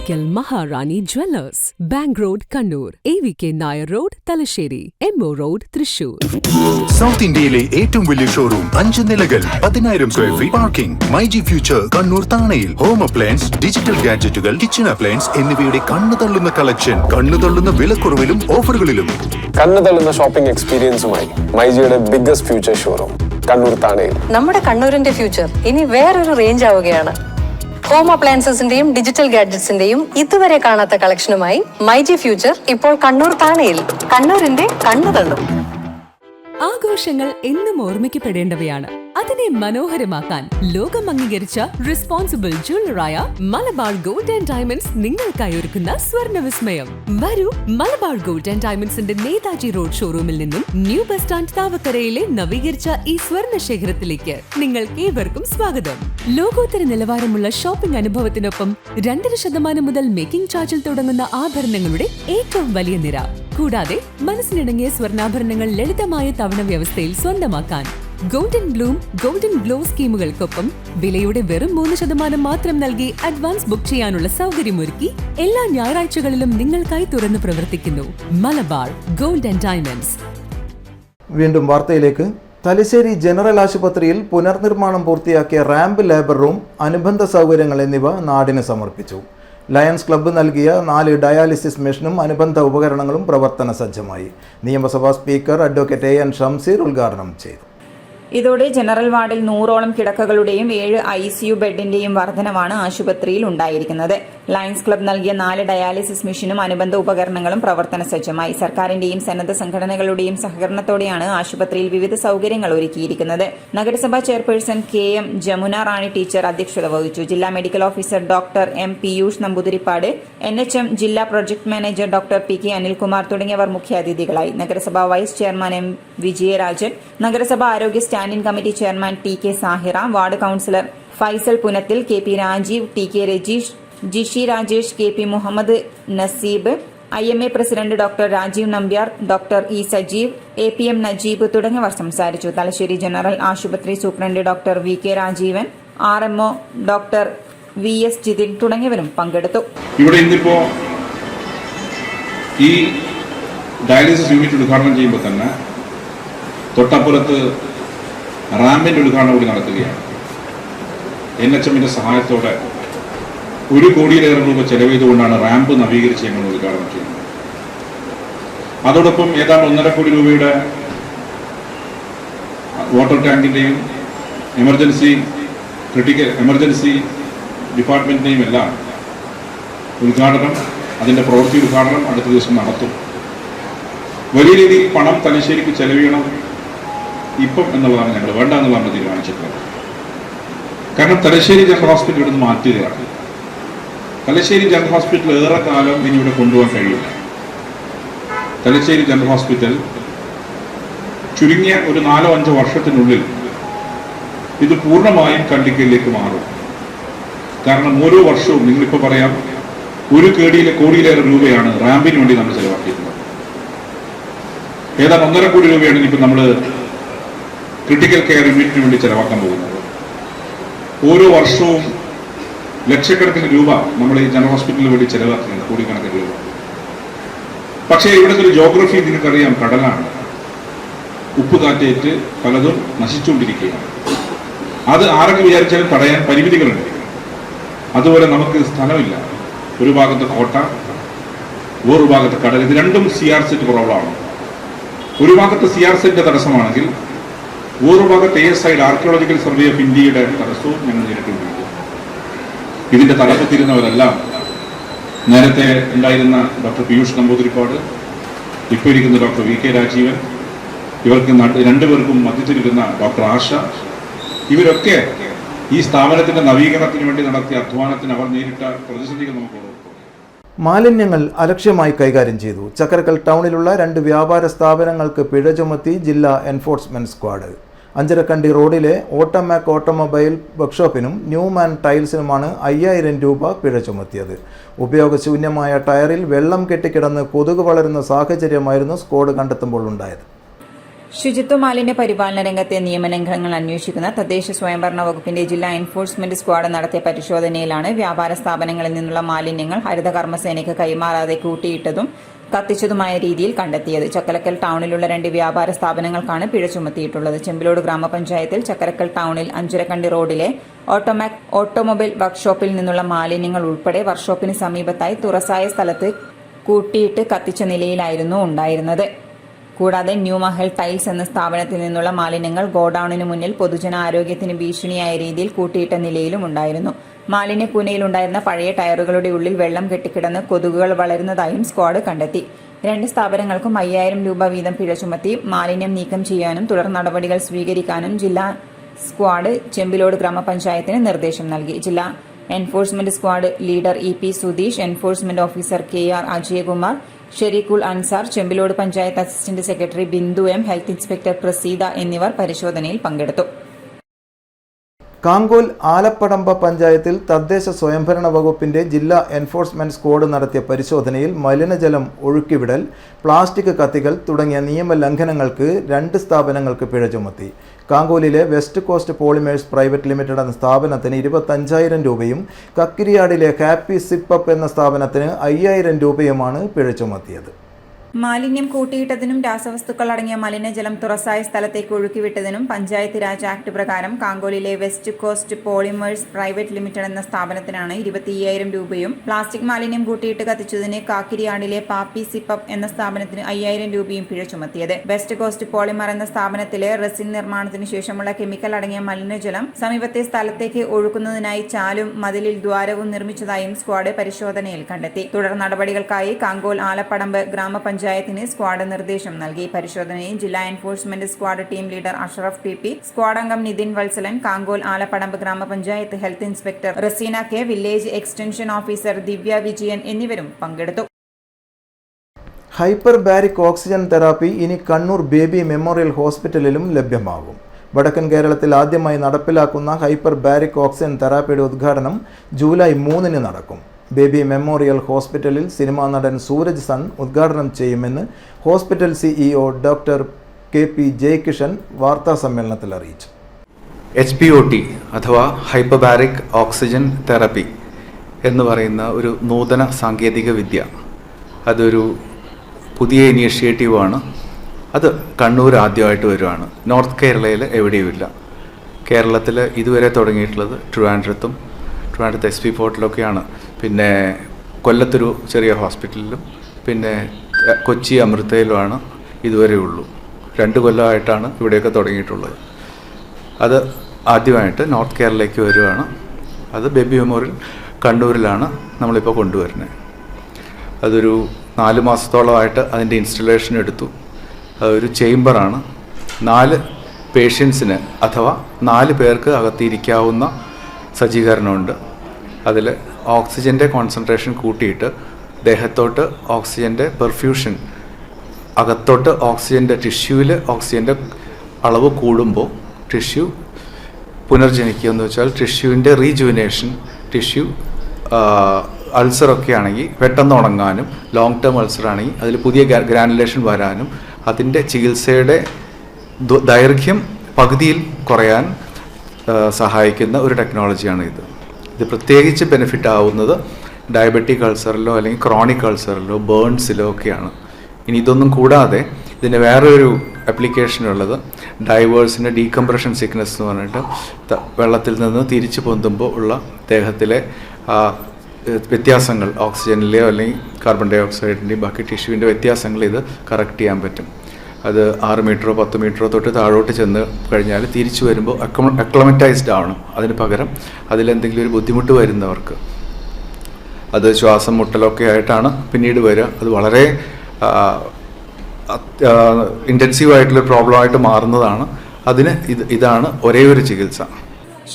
Orikal Maharani Jewellers, Bank Road, Kannur, AVK Nair Road, Talasheri, MO Road, Thrissur. South ഇന്ത്യയിലെ ഏറ്റവും വലിയ ഷോറൂം 5 നിലകൾ 10,000 square feet parking myG future Kannur താണയിൽ ഹോം അപ്ലയൻസ് ഡിജിറ്റൽ ഗാഡ്ജറ്റുകൾ കിച്ചൺ അപ്ലയൻസ് എന്നിവയുടെ കണ്ണു തള്ളുന്ന കളക്ഷൻ കണ്ണു തള്ളുന്ന വിലക്കുറവിലും ഓഫറുകളിലും കണ്ണു തള്ളുന്ന ഷോപ്പിംഗ് എക്സ്പീരിയൻസുമായി മൈജിയുടെ ബിഗ്ഗസ്റ്റ് ഫ്യൂച്ചർ ഷോറൂം കണ്ണൂർ താണയിൽ. നമ്മുടെ കണ്ണൂരിന്റെ ഫ്യൂച്ചർ ഇനി വേറൊരു റേഞ്ച് ആവുകയാണ്. ഹോം അപ്ലയൻസസിന്റെയും ഡിജിറ്റൽ ഗാഡ്ജറ്റ്സിന്റെയും ഇതുവരെ കാണാത്ത കളക്ഷനുമായി മൈജി ഫ്യൂച്ചർ ഇപ്പോൾ കണ്ണൂർ താണയിൽ. കണ്ണൂരിന്റെ കണ്ണു തള്ളും. ആഘോഷങ്ങൾ എന്നും ഓർമ്മിക്കപ്പെടേണ്ടവയാണ്. അതിനെ മനോഹരമാക്കാൻ ലോകം അംഗീകരിച്ച റെസ്പോൺസിബിൾ ജ്വല്ലറായ മലബാർ ഗോൾഡ് ആൻഡ് ഡയമണ്ട്സ് നിങ്ങൾക്കായി ഒരുക്കുന്ന സ്വർണ്ണ വിസ്മയം. വരൂ, മലബാർ ഗോൾഡ് ആൻഡ് ഡയമണ്ട്സിന്റെ നേതാജി റോഡ് ഷോറൂമിൽ നിന്നും ന്യൂ ബസ് സ്റ്റാൻഡ് താവക്കരയിലെ നവീകരിച്ച ഈ സ്വർണ്ണ ശേഖരത്തിലേക്ക് നിങ്ങൾക്ക് ഏവർക്കും സ്വാഗതം. ലോകോത്തര നിലവാരമുള്ള ഷോപ്പിംഗ് അനുഭവത്തിനൊപ്പം 2% മുതൽ മേക്കിംഗ് ചാർജിൽ തുടങ്ങുന്ന ആഭരണങ്ങളുടെ ഏറ്റവും വലിയ നിര. കൂടാതെ മനസ്സിനിണങ്ങിയ സ്വർണ്ണാഭരണങ്ങൾ ലളിതമായ തവണ വ്യവസ്ഥയിൽ സ്വന്തമാക്കാൻ ഗോൾഡൻ ബ്ലൂം ഗോൾഡൻ ഗ്ലോ സ്കീമുകൾക്കൊപ്പം വിലയുടെ വെറും 3% മാത്രം നൽകി അഡ്വാൻസ് ബുക്ക് ചെയ്യാനുള്ള സൗകര്യമൊരുക്കി എല്ലാ ഞായറാഴ്ചകളിലും നിങ്ങൾക്കായി തുറന്നു പ്രവർത്തിക്കുന്നു മലബാർ ഗോൾഡ് ആൻഡ് ഡയമണ്ട്സ്. വീണ്ടും വാർത്തയിലേക്ക്. തലശ്ശേരി ജനറൽ ആശുപത്രിയിൽ പുനർനിർമ്മാണം പൂർത്തിയാക്കിയ റാമ്പ്, ലേബർ റൂം, അനുബന്ധ സൗകര്യങ്ങൾ എന്നിവ നാടിന് സമർപ്പിച്ചു. ലയൺസ് ക്ലബ്ബ് നൽകിയ 4 ഡയാലിസിസ് മെഷീനും അനുബന്ധ ഉപകരണങ്ങളും പ്രവർത്തന സജ്ജമായി. നിയമസഭാ സ്പീക്കർ അഡ്വക്കേറ്റ് AN ഷംസീർ ഉദ്ഘാടനം ചെയ്തു. ഇതോടെ ജനറൽ വാർഡിൽ 100ഓളം കിടക്കകളുടെയും 7 ICU ബെഡിന്റെയും വർധനവാണ് ആശുപത്രിയിൽ ഉണ്ടായിരിക്കുന്നത്. ലയൺസ് ക്ലബ്ബ് നൽകിയ 4 ഡയാലിസിസ് മെഷീനും അനുബന്ധ ഉപകരണങ്ങളും പ്രവർത്തന സജ്ജമായി. സർക്കാരിന്റെയും സന്നദ്ധ സംഘടനകളുടെയും സഹകരണത്തോടെയാണ് ആശുപത്രിയിൽ വിവിധ സൗകര്യങ്ങൾ ഒരുക്കിയിരിക്കുന്നത്. നഗരസഭാ chairperson KM Jamuna Rani teacher അധ്യക്ഷത വഹിച്ചു. ജില്ലാ medical officer doctor M Peeyush Namboothiripad, NHM ജില്ലാ project manager doctor PK Anilkumar തുടങ്ങിയവർ മുഖ്യാതിഥികളായി. നഗരസഭാ വൈസ് ചെയർമാൻ M വിജയരാജൻ, നഗരസഭാ ആരോഗ്യ standing committee chairman TK Sahira, ward councillor Faisal Punathil, KP Rajeev, TK Rajeesh, Jishi Rajesh, KP Muhammad Naseeb, IMA president doctor Rajeev Nambiar, doctor E Sajeev, APM Najeeb തുടങ്ങിയവർ സംസാരിച്ചു. തലശ്ശേരി ജനറൽ ആശുപത്രി superintendent doctor VK Rajeevan, RMO doctor VS Jithin തുടങ്ങിയവരും പങ്കെടുത്തു. ഇവിടെ ഇന്നിപ്പോ ഈ ഡയാലിസിസ് യൂണിറ്റ് ഉദ്ഘാടനം ചെയ്യുമ്പോൾ തന്നെ തൊട്ടപ്പുറത്ത് റാമ്പിന്റെ ഉദ്ഘാടനം കൂടി നടത്തുകയാണ്. NHMന്റെ സഹായത്തോടെ 1 കോടിയിലേറെ രൂപ ചെലവ് ചെയ്തുകൊണ്ടാണ് റാമ്പ് നവീകരിച്ച് ഞങ്ങൾ ഉദ്ഘാടനം ചെയ്യുന്നത്. അതോടൊപ്പം ഏതാണ്ട് 1.5 കോടി രൂപയുടെ വാട്ടർ ടാങ്കിന്റെയും എമർജൻസി ഡിപ്പാർട്ട്മെന്റിന്റെയും എല്ലാം ഉദ്ഘാടനം, അതിന്റെ പ്രവൃത്തി ഉദ്ഘാടനം അടുത്ത ദിവസം നടത്തും. വലിയ രീതിയിൽ പണം തലശ്ശേരിക്ക് ചെലവ് ചെയ്യണം ഇപ്പം എന്നുള്ളതാണ് ഞങ്ങൾ വേണ്ട എന്നുള്ളതാണ് തീരുമാനിച്ചിട്ടുള്ളത്. കാരണം തലശ്ശേരി ജനറൽ ഹോസ്പിറ്റൽ ഇവിടെ നിന്ന് മാറ്റുകയാണ്. തലശ്ശേരി ജനറൽ ഹോസ്പിറ്റൽ ഏറെ കാലം ഇനി ഇവിടെ കൊണ്ടുപോകാൻ കഴിയില്ല. തലശ്ശേരി ജനറൽ ഹോസ്പിറ്റൽ ചുരുങ്ങിയ ഒരു 4-5 വർഷത്തിനുള്ളിൽ ഇത് പൂർണ്ണമായും കണ്ടിക്കലിലേക്ക് മാറും. കാരണം ഓരോ വർഷവും നിങ്ങളിപ്പോൾ പറയാം 1 കോടിയിലേറെ രൂപയാണ് റാമ്പിന് വേണ്ടി നമ്മൾ ചെലവാക്കിയിട്ടുള്ളത്. ഏതാണ്ട് 1.5 കോടി രൂപയാണ് ഇനിയിപ്പോൾ നമ്മൾ ക്രിട്ടിക്കൽ കെയർ യൂണിറ്റിന് വേണ്ടി ചെലവാക്കാൻ പോകുന്നത്. ഓരോ വർഷവും ലക്ഷക്കണക്കിന് രൂപ നമ്മൾ ഈ ജനറൽ ഹോസ്പിറ്റലിന് വേണ്ടി ചെലവാക്കുന്നുണ്ട്, കോടിക്കണക്കിന് രൂപ. പക്ഷേ ഇവിടുത്തെ ഒരു ജോഗ്രഫി നിങ്ങൾക്കറിയാം, കടലാണ്. ഉപ്പ് കാറ്റേറ്റ് പലതും നശിച്ചുകൊണ്ടിരിക്കുകയാണ്. അത് ആരൊക്കെ വിചാരിച്ചാലും തടയാൻ പരിമിതികളുണ്ട്. അതുപോലെ നമുക്ക് സ്ഥലമില്ല. ഒരു ഭാഗത്ത് കോട്ട, വേറൊരു ഭാഗത്ത് കടൽ. ഇത് രണ്ടും CR-സെറ്റ് പ്രോബ്ലമാണ്. ഒരു ഭാഗത്ത് CR-സെറ്റിന്റെ തടസ്സമാണെങ്കിൽ വേറൊരു ഭാഗത്ത് ASI ആർക്കിയോളജിക്കൽ സർവേ ഓഫ് ഇന്ത്യയുടെ തടസ്സവും ഞങ്ങൾ നേരിട്ടുകൊണ്ടിരിക്കുന്നു. ഇതിന്റെ തലപ്പത്തിരുന്നവരെല്ലാം നേരത്തെ ഉണ്ടായിരുന്ന ഡോക്ടർ പീയൂഷ് നമ്പൂതിരിപ്പാട്, ഇപ്പോൾ ഇരിക്കുന്ന ഡോക്ടർ VK രാജീവൻ, ഇവർക്ക് 2 പേർക്കും മധ്യത്തിലിരുന്ന ഡോക്ടർ ആശ, ഇവരൊക്കെ ഈ സ്ഥാപനത്തിന്റെ നവീകരണത്തിന് വേണ്ടി നടത്തിയ അധ്വാനത്തിന് അവർ നേരിട്ട പ്രതിസന്ധികൾ നമുക്ക് ഓർക്കും. മാലിന്യങ്ങൾ അലക്ഷ്യമായി കൈകാര്യം ചെയ്തു. ചക്കരക്കൽ ടൗണിലുള്ള 2 വ്യാപാര സ്ഥാപനങ്ങൾക്ക് പിഴ ചുമത്തി ജില്ലാ എൻഫോഴ്സ്മെന്റ് സ്ക്വാഡ്. അഞ്ചരക്കണ്ടി റോഡിലെ ഓട്ടോമാക് ഓട്ടോമൊബൈൽ വർക്ക്ഷോപ്പിനും ന്യൂമാൻ ടൈൽസിനുമാണ് 5000 രൂപ പിഴ ചുമത്തിയത്. ഉപയോഗശൂന്യമായ ടയറിൽ വെള്ളം കെട്ടിക്കിടന്ന് കൊതുക് വളരുന്ന സാഹചര്യമായിരുന്നു സ്ക്വാഡ് കണ്ടെത്തുമ്പോൾ ഉണ്ടായത്. ശുചിത്വ മാലിന്യ പരിപാലന രംഗത്തെ നിയമലംഘനങ്ങൾ അന്വേഷിക്കുന്ന തദ്ദേശ സ്വയംഭരണ വകുപ്പിന്റെ ജില്ലാ എൻഫോഴ്സ്മെന്റ് സ്ക്വാഡ് നടത്തിയ പരിശോധനയിലാണ് വ്യാപാര സ്ഥാപനങ്ങളിൽ നിന്നുള്ള മാലിന്യങ്ങൾ ഹരിത കർമ്മസേനയ്ക്ക് കൈമാറാതെ കൂട്ടിയിട്ടതും കത്തിച്ചതുമായ രീതിയിൽ കണ്ടെത്തിയത്. ചക്കരക്കൽ ടൗണിലുള്ള 2 വ്യാപാര സ്ഥാപനങ്ങൾക്കാണ് പിഴ ചുമത്തിയിട്ടുള്ളത്. ചെമ്പിലോട് ഗ്രാമപഞ്ചായത്തിൽ ചക്കരക്കൽ ടൗണിൽ അഞ്ചരക്കണ്ടി റോഡിലെ ഓട്ടോമൊബൈൽ വർക്ക്ഷോപ്പിൽ നിന്നുള്ള മാലിന്യങ്ങൾ ഉൾപ്പെടെ വർക്ക്ഷോപ്പിന് സമീപത്തായി തുറസായ സ്ഥലത്ത് കൂട്ടിയിട്ട് കത്തിച്ച നിലയിലായിരുന്നു ഉണ്ടായിരുന്നത്. കൂടാതെ ന്യൂ മഹൽ ടൈൽസ് എന്ന സ്ഥാപനത്തിൽ നിന്നുള്ള മാലിന്യങ്ങൾ ഗോഡൌണിന് മുന്നിൽ പൊതുജനാരോഗ്യത്തിന് ഭീഷണിയായ രീതിയിൽ കൂട്ടിയിട്ട നിലയിലും ഉണ്ടായിരുന്നു. മാലിന്യക്കൂനയിലുണ്ടായിരുന്ന പഴയ ടയറുകളുടെ ഉള്ളിൽ വെള്ളം കെട്ടിക്കിടന്ന് കൊതുകുകൾ വളരുന്നതായും സ്ക്വാഡ് കണ്ടെത്തി. 2 സ്ഥാപനങ്ങൾക്കും 5000 രൂപ വീതം പിഴ ചുമത്തി മാലിന്യം നീക്കം ചെയ്യാനും തുടർ നടപടികൾ സ്വീകരിക്കാനും ജില്ലാ സ്ക്വാഡ് ചെമ്പിലോട് ഗ്രാമപഞ്ചായത്തിന് നിർദ്ദേശം നൽകി. ജില്ലാ enforcement squad leader EP Sudheesh, enforcement officer KR Ajayakumar, Shareequl Ansar, Chembilode panchayat assistant secretary Bindu M, health inspector Praseeda എന്നിവർ പരിശോധനയിൽ പങ്കെടുത്തു. കാങ്കോൽ ആലപ്പടമ്പ പഞ്ചായത്തിൽ തദ്ദേശ സ്വയംഭരണ വകുപ്പിന്റെ ജില്ലാ എൻഫോഴ്സ്മെന്റ് സ്ക്വാഡ് നടത്തിയ പരിശോധനയിൽ മലിനജലം ഒഴുക്കിവിടൽ, പ്ലാസ്റ്റിക് കത്തികൾ തുടങ്ങിയ നിയമലംഘനങ്ങൾക്ക് 2 സ്ഥാപനങ്ങൾക്ക് പിഴ ചുമത്തി. കാങ്കോലിലെ west coast polymers private limited എന്ന സ്ഥാപനത്തിന് 25,000 രൂപയും കക്കിരിയാടിലെ ഹാപ്പി സിപ്പപ്പ് എന്ന സ്ഥാപനത്തിന് 5,000 രൂപയുമാണ് പിഴ ചുമത്തിയത്. മാലിന്യം കൂട്ടിയിട്ടതിനും രാസവസ്തുക്കൾ അടങ്ങിയ മലിനജലം തുറസായ സ്ഥലത്തേക്ക് ഒഴുക്കിവിട്ടതിനും പഞ്ചായത്ത് രാജ് ആക്ട് പ്രകാരം കാങ്കോലിലെ west coast polymers private limited എന്ന സ്ഥാപനത്തിനാണ് 25,000 രൂപയും പ്ലാസ്റ്റിക് മാലിന്യം കൂട്ടിയിട്ട് കത്തിച്ചതിന് കാക്കിരിയാടിലെ പാപ്പി സിപ്പപ്പ് എന്ന സ്ഥാപനത്തിന് 5,000 രൂപയും പിഴ ചുമത്തിയത്. വെസ്റ്റ് കോസ്റ്റ് പോളിമർ എന്ന സ്ഥാപനത്തിലെ റെസിൻ നിർമ്മാണത്തിന് ശേഷമുള്ള കെമിക്കൽ അടങ്ങിയ മലിനജലം സമീപത്തെ സ്ഥലത്തേക്ക് ഒഴുക്കുന്നതിനായി ചാലും മതിലിൽ ദ്വാരവും നിർമ്മിച്ചതായും സ്ക്വാഡ് പരിശോധനയിൽ കണ്ടെത്തി. തുടർ നടപടികൾക്കായി കാങ്കോൽ ആലപ്പടമ്പ് ഗ്രാമപഞ്ചായത്തിന് സ്ക്വാഡ് നിർദ്ദേശം നൽകി. പരിശോധനയിൽ ജില്ലാ enforcement squad team leader Ashraf PP, squad അംഗം നിതിൻ വത്സലൻ, കാങ്കോൽ ആലപ്പടമ്പ് ഗ്രാമപഞ്ചായത്ത് health inspector Raseena K, village extension officer Divya Vijayan എന്നിവരും പങ്കെടുത്തു. ഹൈപ്പർ ബാരിക് ഓക്സിജൻ തെറാപ്പി ഇനി കണ്ണൂർ ബേബി മെമ്മോറിയൽ ഹോസ്പിറ്റലിലും ലഭ്യമാകും. വടക്കൻ കേരളത്തിൽ ആദ്യമായി നടപ്പിലാക്കുന്ന ഹൈപ്പർ ബാരിക് ഓക്സിജൻ തെറാപ്പിയുടെ ഉദ്ഘാടനം ജൂലൈ 3 നടക്കും. ബേബി മെമ്മോറിയൽ ഹോസ്പിറ്റലിൽ സിനിമാ നടൻ സൂരജ് സൺ ഉദ്ഘാടനം ചെയ്യുമെന്ന് hospital CEO doctor KP Jaikishan വാർത്താസമ്മേളനത്തിൽ അറിയിച്ചു. HBOT അഥവാ ഹൈപ്പർബാരിക് ഓക്സിജൻ തെറാപ്പി എന്ന് പറയുന്ന ഒരു നൂതന സാങ്കേതിക വിദ്യ, അതൊരു പുതിയ ഇനീഷ്യേറ്റീവാണ്. അത് കണ്ണൂർ ആദ്യമായിട്ട് വരുവാണ്. നോർത്ത് കേരളയിൽ എവിടെയുമില്ല. കേരളത്തിൽ ഇതുവരെ തുടങ്ങിയിട്ടുള്ളത് ട്രിവാൻഡ്രത്ത് SP ഫോർട്ടിലൊക്കെയാണ്. പിന്നെ കൊല്ലത്തൊരു ചെറിയ ഹോസ്പിറ്റലിലും പിന്നെ കൊച്ചി അമൃതയിലുമാണ് ഇതുവരെ ഉള്ളൂ. 2 കൊല്ലമായിട്ടാണ് ഇവിടെയൊക്കെ തുടങ്ങിയിട്ടുള്ളത്. അത് ആദ്യമായിട്ട് നോർത്ത് കേരളയിലേക്ക് വരുവാണ്. അത് ബേബി മെമ്മോറിയൽ കണ്ണൂരിലാണ് നമ്മളിപ്പോൾ കൊണ്ടുവരുന്നത്. അതൊരു 4 മാസത്തോളമായിട്ട് അതിൻ്റെ ഇൻസ്റ്റലേഷൻ എടുത്തു. അതൊരു ചേംബറാണ്. 4 പേഷ്യൻസിന് അഥവാ 4 പേർക്ക് അകത്തിരിക്കാവുന്ന സജ്ജീകരണമുണ്ട്. അതിൽ ഓക്സിജൻ്റെ കോൺസെൻട്രേഷൻ കൂട്ടിയിട്ട് ദേഹത്തോട്ട് ഓക്സിജൻ്റെ പെർഫ്യൂഷൻ, അകത്തോട്ട് ഓക്സിജൻ്റെ ടിഷ്യൂവിൽ ഓക്സിജൻ്റെ അളവ് കൂടുമ്പോൾ ടിഷ്യൂ പുനർജനിക്കുക എന്ന് വെച്ചാൽ ടിഷ്യൂവിൻ്റെ റീജുവിനേഷൻ, ടിഷ്യൂ അൾസറൊക്കെ ആണെങ്കിൽ പെട്ടെന്ന് ഉണങ്ങാനും, ലോങ് ടേം അൾസർ ആണെങ്കിൽ അതിൽ പുതിയ ഗ്രാനുലേഷൻ വരാനും അതിൻ്റെ ചികിത്സയുടെ ദൈർഘ്യം പകുതിയിൽ കുറയാൻ സഹായിക്കുന്ന ഒരു ടെക്നോളജിയാണ് ഇത്. ഇത് പ്രത്യേകിച്ച് ബെനിഫിറ്റ് ആവുന്നത് ഡയബറ്റിക് അൾസറിലോ അല്ലെങ്കിൽ ക്രോണിക് അൾസറിലോ ബേൺസിലോ ഒക്കെയാണ്. ഇനി ഇതൊന്നും കൂടാതെ ഇതിന് വേറൊരു ആപ്ലിക്കേഷനുള്ളത് ഡൈവേഴ്സിൻ്റെ ഡീകംപ്രഷൻ സിക്നസ് എന്ന് പറഞ്ഞിട്ട് വെള്ളത്തിൽ നിന്ന് തിരിച്ചു പൊന്തുമ്പോൾ ഉള്ള ദേഹത്തിലെ വ്യത്യാസങ്ങൾ, ഓക്സിജനിലെയോ അല്ലെങ്കിൽ കാർബൺ ഡൈ ഓക്സൈഡിൻ്റെയും ബാക്കി ടിഷ്യൂവിൻ്റെ വ്യത്യാസങ്ങൾ ഇത് കറക്റ്റ് ചെയ്യാൻ പറ്റും. അത് 6 മീറ്ററോ 10 മീറ്ററോ തൊട്ട് താഴോട്ട് ചെന്ന് കഴിഞ്ഞാൽ തിരിച്ചു വരുമ്പോൾ അക്ലമറ്റൈസ്ഡ് ആവണം. അതിന് പകരം അതിലെന്തെങ്കിലും ഒരു ബുദ്ധിമുട്ട് വരുന്നവർക്ക് അത് ശ്വാസം മുട്ടലൊക്കെ ആയിട്ടാണ് പിന്നീട് വരിക. അത് വളരെ ഇൻറ്റൻസീവായിട്ടുള്ള പ്രോബ്ലമായിട്ട് മാറുന്നതാണ്. അതിന് ഇതാണ് ഒരേ ഒരു ചികിത്സ.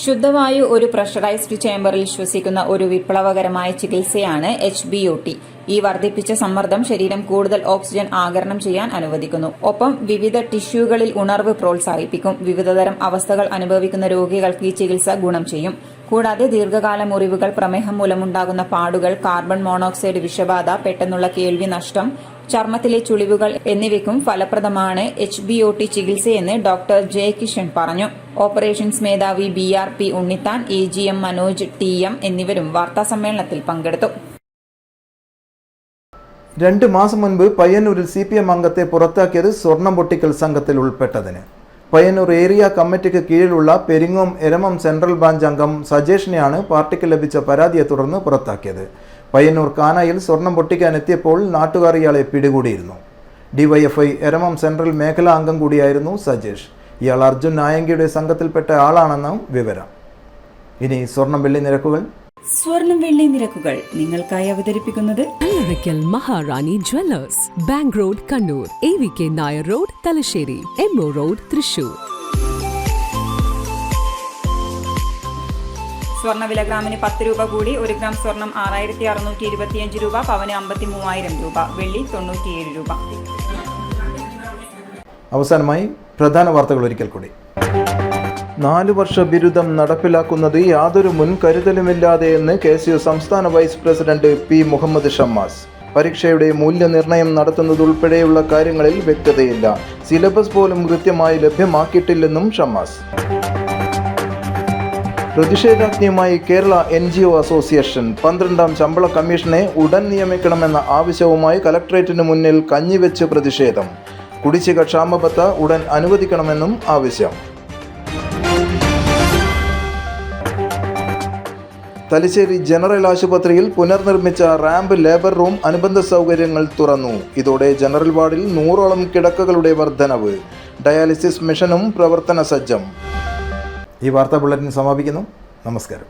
ശുദ്ധവായു ഒരു പ്രഷറൈസ്ഡ് ചേംബറിൽ ശ്വസിക്കുന്ന ഒരു വിപ്ലവകരമായ ചികിത്സയാണ് HBOT. ഈ വർദ്ധിപ്പിച്ച സമ്മർദ്ദം ശരീരം കൂടുതൽ ഓക്സിജൻ ആഗിരണം ചെയ്യാൻ അനുവദിക്കുന്നു. ഒപ്പം വിവിധ ടിഷ്യൂകളിൽ ഉണർവ് പ്രോത്സാഹിപ്പിക്കും. വിവിധതരം അവസ്ഥകൾ അനുഭവിക്കുന്ന രോഗികൾക്ക് ഈ ചികിത്സ ഗുണം ചെയ്യും. കൂടാതെ ദീർഘകാല മുറിവുകൾ, പ്രമേഹം മൂലമുണ്ടാകുന്ന പാടുകൾ, കാർബൺ മോണോക്സൈഡ് വിഷബാധ, പെട്ടെന്നുള്ള കേൾവി നഷ്ടം, ചർമ്മത്തിലെ ചുളിവുകൾ എന്നിവയ്ക്കും ഫലപ്രദമാണ് HBOT ചികിത്സയെന്ന് ഡോക്ടർ ജയകിഷൻ പറഞ്ഞു. ഓപ്പറേഷൻസ് മേധാവി BRP Unnithan, AGM Manoj TM എന്നിവരും വാർത്താസമ്മേളനത്തിൽ പങ്കെടുത്തു. 2 മാസം മുൻപ് പയ്യന്നൂരിൽ CPM അംഗത്തെ പുറത്താക്കിയത് സ്വർണം പൊട്ടിക്കൽ സംഘത്തിൽ ഉൾപ്പെട്ടതിന്. പയ്യന്നൂർ ഏരിയ കമ്മിറ്റിക്ക് കീഴിലുള്ള പെരിങ്ങോം എരമം സെൻട്രൽ ബ്രാഞ്ച് അംഗം സജേഷിനെയാണ് പാർട്ടിക്ക് ലഭിച്ച പരാതിയെ തുടർന്ന് പുറത്താക്കിയത്. പയ്യന്നൂർ കാനായിൽ സ്വർണം പൊട്ടിക്കാനെത്തിയപ്പോൾ നാട്ടുകാർ ഇയാളെ പിടികൂടിയിരുന്നു. DYFI എരമം സെൻട്രൽ മേഖലാ അംഗം കൂടിയായിരുന്നു സജേഷ്. ഇയാൾ അർജുൻ നായങ്കിയുടെ സംഘത്തിൽപ്പെട്ട ആളാണെന്ന് വിവരം. ഇനി സ്വർണം വെള്ളി നിരക്കുകൾ. സ്വർണം വെള്ളി നിരക്കുകൾ നിങ്ങൾക്കായി അവതരിപ്പിക്കുന്നത് Allarakkal Maharani jewellers, bank road Kannur, AVK Nair road Thalassery, MO road Thrissur. സ്വർണ്ണവില ഗ്രാമിന് 10 രൂപ കൂടി. 1 ഗ്രാം സ്വർണം 6625 രൂപ, പവന് 53,000 രൂപ, വെള്ളി 97 രൂപ. അവസാനമായി പ്രധാന വാർത്തകൾ ഒരിക്കൽ കൂടി. 4 വർഷ ബിരുദം നടപ്പിലാക്കുന്നത് യാതൊരു മുൻകരുതലുമില്ലാതെ എന്ന് KSU സംസ്ഥാന vice president P. Muhammad Shammas. പരീക്ഷയുടെ മൂല്യനിർണ്ണയം നടത്തുന്നതുൾപ്പെടെയുള്ള കാര്യങ്ങളിൽ വ്യക്തതയില്ല. സിലബസ് പോലും കൃത്യമായി ലഭ്യമാക്കിയിട്ടില്ലെന്നും ഷമ്മാസ്. പ്രതിഷേധാജ്ഞയുമായി കേരള NGO അസോസിയേഷൻ 12ാം ശമ്പള കമ്മീഷനെ ഉടൻ നിയമിക്കണമെന്ന ആവശ്യവുമായി കലക്ട്രേറ്റിന് മുന്നിൽ കഞ്ഞിവെച്ച് പ്രതിഷേധം. കുടിശ്ശിക ക്ഷാമബത്ത ഉടൻ അനുവദിക്കണമെന്നും ആവശ്യം. തലശ്ശേരി ജനറൽ ആശുപത്രിയിൽ പുനർനിർമ്മിച്ച റാമ്പ് ലേബർ റൂം അനുബന്ധ സൗകര്യങ്ങൾ തുറന്നു. ഇതോടെ ജനറൽ വാർഡിൽ 100ഓളം കിടക്കകളുടെ വർധനവ്. ഡയാലിസിസ് മെഷീനും പ്രവർത്തന സജ്ജം. ഈ വാർത്താ ബുള്ളറ്റിൻ സമാപിക്കുന്നു. നമസ്കാരം.